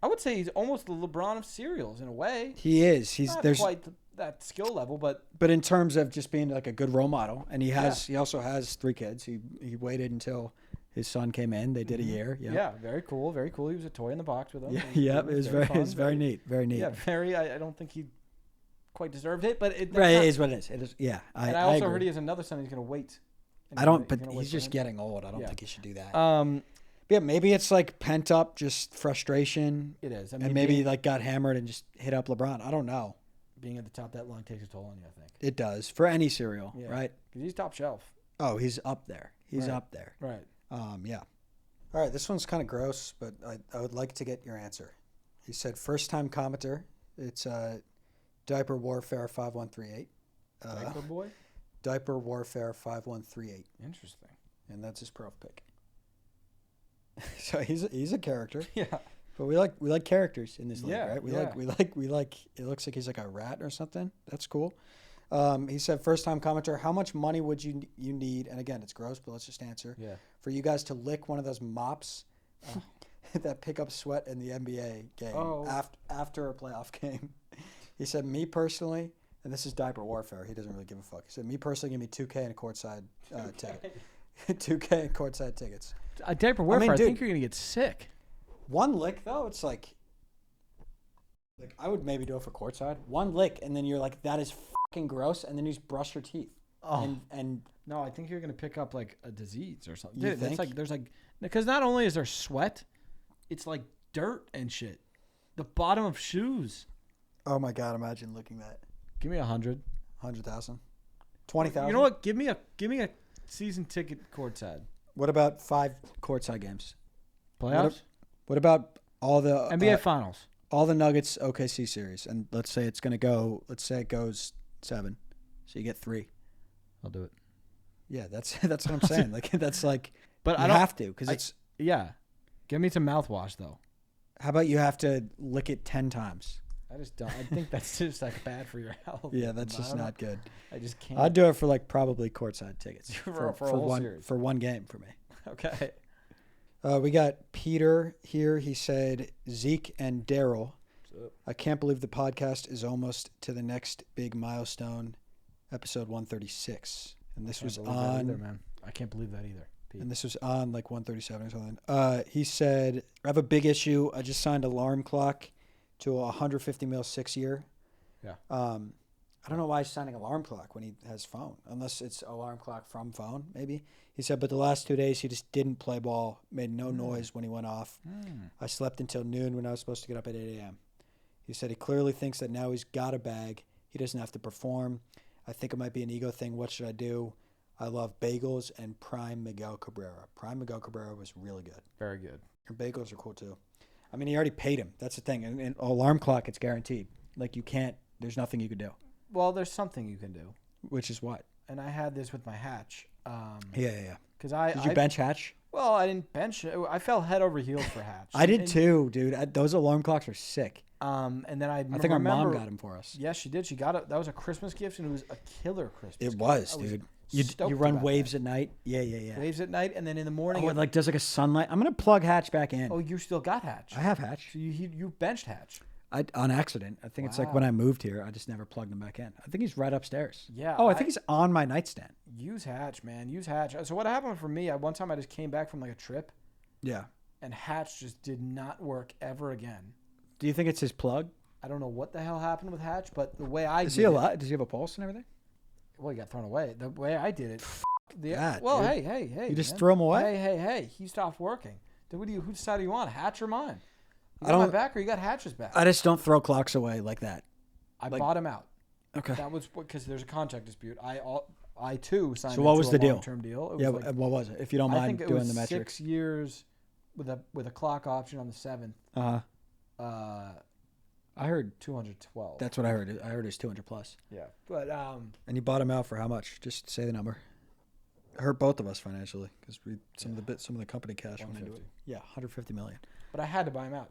S1: I would say he's almost the LeBron of cereals in a way.
S2: He is. He's
S1: Not
S2: there's.
S1: quite that skill level, but
S2: But in terms of just being like a good role model, and he also has 3 kids. He waited until his son came in. They did a year. Yeah.
S1: yeah, very cool, very cool. He was a toy in the box with him.
S2: Yeah.
S1: He
S2: Yep. It was very
S1: fun,
S2: neat. Very neat.
S1: Yeah, very. I don't think he quite deserved it, but it.
S2: Right. It is what it is. It is. Yeah.
S1: And I also
S2: agree.
S1: heard he has another son. He's gonna wait. And
S2: I don't.
S1: he's
S2: But
S1: gonna wait
S2: he's
S1: for
S2: just
S1: him.
S2: getting old. I don't
S1: Yeah.
S2: think he should do that. Yeah. Maybe it's like pent up, just frustration,
S1: It is. I mean,
S2: and maybe like got hammered and just hit up LeBron. I don't know.
S1: being at the top that long takes a toll on you. I think.
S2: It does for any cereal,
S1: Yeah.
S2: right?
S1: Because he's top shelf.
S2: Oh, he's up there. He's
S1: Right.
S2: up there.
S1: Right.
S2: Yeah. All right, this one's kind of gross, but I would like to get your answer. He said, first time commenter. It's Diaper Warfare 5138.
S1: Diaper boy.
S2: Diaper Warfare 5138,
S1: Interesting.
S2: and that's his prof pick. So he's a character,
S1: Yeah.
S2: but we like characters in this league,
S1: Yeah,
S2: right? We
S1: yeah.
S2: like. It looks like he's like a rat or something. That's cool. He said, first time commenter, how much money would you need? And again, it's gross, but let's just answer.
S1: Yeah.
S2: For you guys to lick one of those mops that pick up sweat in the NBA game after a playoff game. He said, me personally, and this is Diaper Warfare. He doesn't really give a fuck. He said, me personally, give me $2K and a courtside ticket. $2K and courtside tickets.
S1: A diaper warfare. I
S2: dude,
S1: think you're gonna get sick.
S2: One lick though, it's like I would maybe do it for courtside. One lick, and then you're like, that is fucking gross, and then you just brush your teeth.
S1: Oh.
S2: And
S1: No, I think you're gonna pick up like a disease or something.
S2: You
S1: Dude, that's
S2: think?
S1: like there's like because not only is there sweat, it's like dirt and shit. The bottom of shoes.
S2: oh my god, imagine licking that.
S1: Give me 100.
S2: 100,000, 20,000.
S1: You know what? Give me a season ticket courtside.
S2: What about 5 courtside games?
S1: Playoffs.
S2: What about all the
S1: NBA Finals.
S2: all the Nuggets OKC series? And let's say it's gonna go. Let's say it goes 7, so you get 3.
S1: I'll do it.
S2: Yeah, that's what I'm saying. Like that's like,
S1: But
S2: you
S1: I don't
S2: have to because it's.
S1: Yeah. Give me some mouthwash though.
S2: How about you have to lick it 10 times?
S1: I just don't. I think that's just like bad for your health.
S2: Yeah, that's
S1: I
S2: just
S1: don't know.
S2: not good.
S1: I just can't.
S2: I'd do it for like probably courtside tickets
S1: For a whole
S2: one
S1: series.
S2: for one game for me.
S1: Okay.
S2: We got Peter here. He said Zeke and Daryl. I can't believe the podcast is almost to the next big milestone, episode 136, and this was on.
S1: Either, man. I can't believe that either. Pete.
S2: And this was on like 137 or something. He said, I have a big issue. I just signed alarm clock to a 150 mil 6-year.
S1: Yeah.
S2: I don't know why he's signing alarm clock when he has phone, unless it's alarm clock from phone, maybe. He said, but the last 2 days he just didn't play ball, made no noise when he went off. I slept until noon when I was supposed to get up at 8 a.m. He said he clearly thinks that now he's got a bag. He doesn't have to perform. I think it might be an ego thing. What should I do? I love bagels and prime Miguel Cabrera. Prime Miguel Cabrera was really good.
S1: Very good.
S2: And bagels are cool too. I mean, he already paid him. That's the thing. And alarm clock, it's guaranteed. Like you can't. There's nothing you could do.
S1: Well, there's something you can do,
S2: Which is what?
S1: and I had this with my Hatch.
S2: Yeah.
S1: Because I
S2: Did you bench Hatch?
S1: Well, I didn't bench. I fell head over heels for Hatch.
S2: I did
S1: And,
S2: too, dude. Those alarm clocks are sick.
S1: And then I
S2: I think our mom
S1: remember-
S2: got him for us.
S1: Yes, she did. She got it. That was a Christmas gift, and it was a killer Christmas.
S2: It
S1: gift.
S2: was,
S1: I
S2: dude. You
S1: stoked
S2: run
S1: about
S2: waves
S1: that.
S2: at night. Yeah.
S1: Waves at night, and then in the morning.
S2: Oh, it like does like a sunlight. I'm gonna plug Hatch back in.
S1: Oh, you still got Hatch.
S2: I have Hatch.
S1: So you benched Hatch.
S2: On accident. I think it's like when I moved here, I just never plugged him back in. I think he's right upstairs.
S1: Yeah.
S2: Oh, I think he's on my nightstand.
S1: Use Hatch, man. Use Hatch. So what happened for me? One time I just came back from like a trip,
S2: Yeah.
S1: and Hatch just did not work ever again.
S2: Do you think it's his plug?
S1: I don't know what the hell happened with Hatch, but the way I
S2: Is
S1: did
S2: he
S1: it,
S2: alive? Does he have a pulse and everything?
S1: well, he got thrown away. The way I did it,
S2: that,
S1: well,
S2: dude.
S1: hey,
S2: You just
S1: man.
S2: throw him away?
S1: Hey, he stopped working. Then whose side do you want, Hatch or mine? You
S2: I
S1: got my
S2: don't-
S1: back or you got Hatch's back?
S2: I just don't throw clocks away like that.
S1: I
S2: like-
S1: bought him out.
S2: Okay.
S1: That was because there's a contract dispute. I too signed.
S2: So what
S1: into
S2: was
S1: a
S2: the deal?
S1: long-term deal. It was
S2: Yeah.
S1: like,
S2: What was it? If you don't
S1: I
S2: mind
S1: think it
S2: doing
S1: was
S2: the metrics.
S1: 6 years with a clock option on the 7th.
S2: Uh huh. I heard
S1: 212.
S2: that's what I heard. I heard it was 200 plus.
S1: Yeah, but
S2: And you bought him out for how much? Just say the number. It hurt both of us financially because some of the company cash went into it.
S1: 150.
S2: Yeah, 150 million.
S1: But I had to buy him out.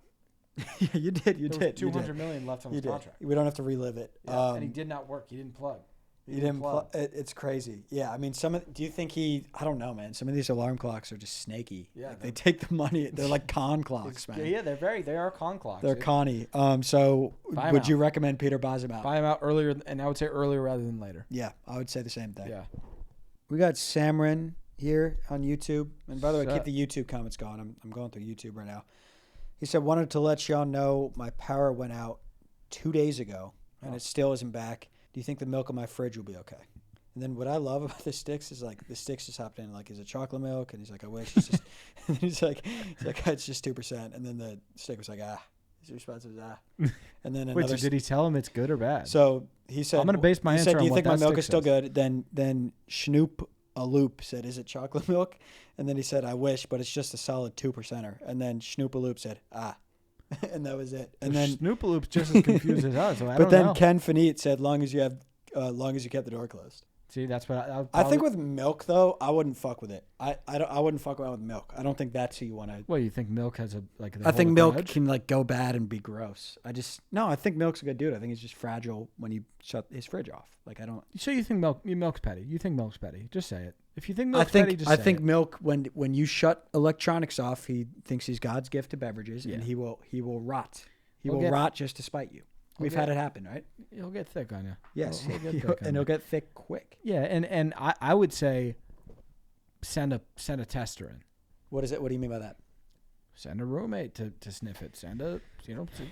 S2: Yeah, you did. You
S1: There
S2: did.
S1: was 200 million left on
S2: You
S1: his
S2: did.
S1: contract.
S2: We don't have to relive it.
S1: Yeah, and he did not work. He didn't plug.
S2: He didn't. It's crazy. Yeah, I mean, do you think he? I don't know, man. Some of these alarm clocks are just snaky.
S1: Yeah,
S2: Like, they take the money. They're like con clocks, man.
S1: Yeah, they are con clocks.
S2: They're
S1: dude.
S2: conny. So
S1: Buy 'em
S2: would
S1: out.
S2: you recommend Peter buys him out?
S1: Buy him out earlier, and I would say earlier rather than later.
S2: Yeah, I would say the same thing.
S1: Yeah.
S2: We got Samrin here on YouTube, and by the way,
S1: What's
S2: keep
S1: up?
S2: the YouTube comments going. I'm going through YouTube right now. He said, "Wanted to let y'all know my power went out 2 days ago, and it still isn't back. Do you think the milk in my fridge will be okay?" And then what I love about the sticks is like the sticks just hopped in like, is it chocolate milk? And he's like, I wish. It's just, and he's like, it's just 2%. And then the stick was like, His response was And then
S1: Wait,
S2: another.
S1: so did he tell him it's good or bad?
S2: So he said,
S1: I'm gonna base my
S2: he
S1: answer
S2: said,
S1: on
S2: do you
S1: what
S2: think my
S1: that
S2: milk
S1: stick
S2: is still
S1: says."
S2: good? Then Schnoop a loop said, is it chocolate milk? And then he said, I wish, but it's just a solid 2%er. And then Schnoop a loop said, and that was it. And then
S1: Snoopaloop's just as confused as us. So I
S2: but
S1: don't
S2: then
S1: know.
S2: Ken Finite said, long as you kept the door closed.
S1: See, that's what
S2: I think with milk though, I wouldn't fuck with it. I wouldn't fuck around with milk. I don't think that's who you want to.
S1: Well, you think milk has a like?
S2: I think milk can like go bad and be gross. I think milk's a good dude. I think he's just fragile when you shut his fridge off. Like I don't.
S1: So you think milk's petty? You think milk's petty? Just say it. If you think
S2: I
S1: milk's
S2: think
S1: petty, just
S2: I
S1: say
S2: think
S1: it.
S2: milk when you shut electronics off, he thinks he's God's gift to beverages, and
S1: Yeah.
S2: he will rot. He
S1: He'll
S2: will
S1: get-
S2: rot just to spite you. We've had it happen, right?
S1: He'll get thick on you.
S2: Yes,
S1: He'll get thick on
S2: and
S1: you.
S2: he'll get thick quick.
S1: Yeah, and I would say send a tester in.
S2: What is it? What do you mean by that?
S1: Send a roommate to sniff it. Send a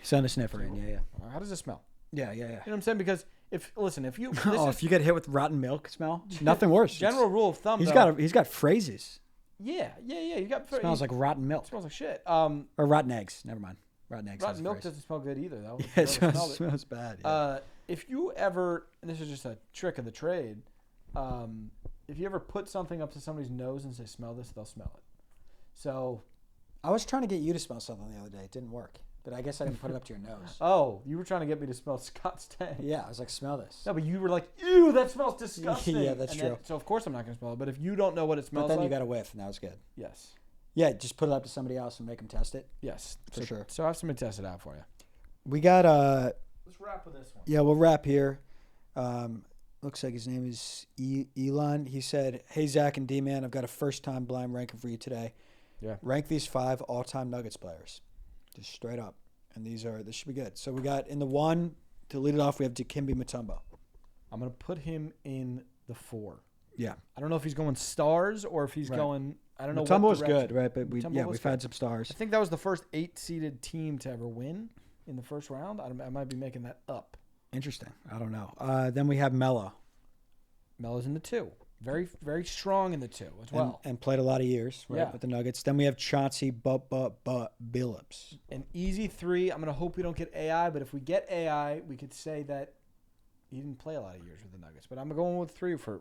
S2: Send a sniffer in. Yeah.
S1: how does it smell?
S2: Yeah.
S1: You know what I'm saying? Because if you
S2: If you get hit with rotten milk smell, nothing worse.
S1: general rule of thumb.
S2: He's
S1: though,
S2: got phrases.
S1: yeah. You got
S2: Smells like rotten milk
S1: smells like shit.
S2: or rotten eggs. Never mind. Rotten eggs.
S1: Rotten
S2: has a
S1: milk
S2: phrase.
S1: doesn't smell good either, though.
S2: Yeah,
S1: If you
S2: it
S1: ever smelled it.
S2: smells bad. Yeah.
S1: If you ever, and this is just a trick of the trade, if you ever put something up to somebody's nose and say, smell this, they'll smell it. So,
S2: I was trying to get you to smell something the other day. It didn't work, but I guess I didn't put it up to your nose.
S1: oh, you were trying to get me to smell Scott's tank.
S2: Yeah, I was like, smell this.
S1: No, but you were like, ew, that smells disgusting.
S2: Yeah, that's
S1: And
S2: true.
S1: then- so, of course, I'm not going to smell it. But if you don't know what it smells
S2: But then
S1: like,
S2: you got a whiff, and that was good.
S1: yes.
S2: Yeah, just put it up to somebody else and make them test it.
S1: Yes.
S2: For sure.
S1: So, I have somebody test it out for you.
S2: We got
S1: Let's wrap with this one.
S2: yeah, we'll wrap here. Looks like his name is Elon. He said, "Hey Zach and D-Man, I've got a first-time blind ranking for you today.
S1: Yeah.
S2: Rank these 5 all-time Nuggets players, just straight up, and this should be good. So we got in the 1 to lead it off. We have Dikembe Mutombo.
S1: I'm going to put him in the 4.
S2: Yeah,
S1: I don't know if he's going stars or if he's
S2: Right.
S1: going. I don't know.
S2: Mutombo
S1: what
S2: was
S1: direction.
S2: good, right? But
S1: Mutombo was
S2: we've
S1: good.
S2: had some stars.
S1: I think that was the first 8-seeded team to ever win in the first round. I might be making that up.
S2: Interesting. I don't know. Then we have Melo.
S1: Melo's in the 2. Very, very strong in the 2 as well.
S2: and played a lot of years, right,
S1: Yeah.
S2: with the Nuggets. Then we have Chauncey Billups.
S1: An easy 3. I'm going to hope we don't get AI, but if we get AI, we could say that he didn't play a lot of years with the Nuggets. But I'm going with 3 for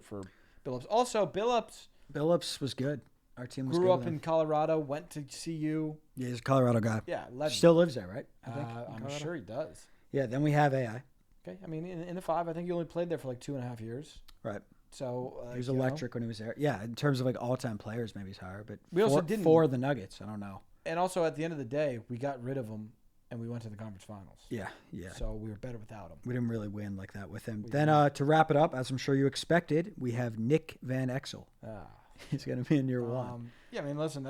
S1: Billups. Also, Billups
S2: Billups was good. Our team was
S1: grew
S2: good
S1: up
S2: with
S1: in
S2: him.
S1: Colorado, went to CU.
S2: Yeah, he's a Colorado guy.
S1: Yeah, legend.
S2: Still lives there, right? I think, in
S1: I'm
S2: Colorado?
S1: sure he does.
S2: Yeah, then we have AI.
S1: Okay, I mean, in the 5, I think he only played there for like 2.5 years.
S2: Right.
S1: So
S2: He was
S1: you know.
S2: electric when he was there. Yeah, in terms of like all-time players, maybe he's higher. But
S1: We also didn't-
S2: for the Nuggets. I don't know.
S1: And also, at the end of the day, we got rid of him, and we went to the conference finals.
S2: Yeah, yeah.
S1: So we were better without him.
S2: We didn't really win like that with him.
S1: We
S2: Then to wrap it up, as I'm sure you expected, we have Nick Van Exel.
S1: Ah.
S2: He's going to be in year one.
S1: Yeah, I mean, listen,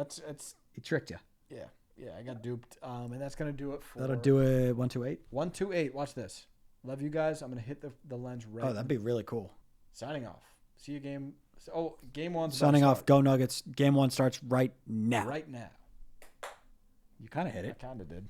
S2: He tricked you.
S1: yeah, I got duped. And that's gonna do it for.
S2: That'll do it 128.
S1: 128. Watch this. Love you guys. I'm gonna hit the lens right.
S2: Oh, that'd be really cool.
S1: Signing off. See you game. Oh, game one's
S2: Signing
S1: about to
S2: off.
S1: start.
S2: Go Nuggets. Game one starts right now.
S1: Right now.
S2: You kind of hit
S1: I
S2: it.
S1: kind of did.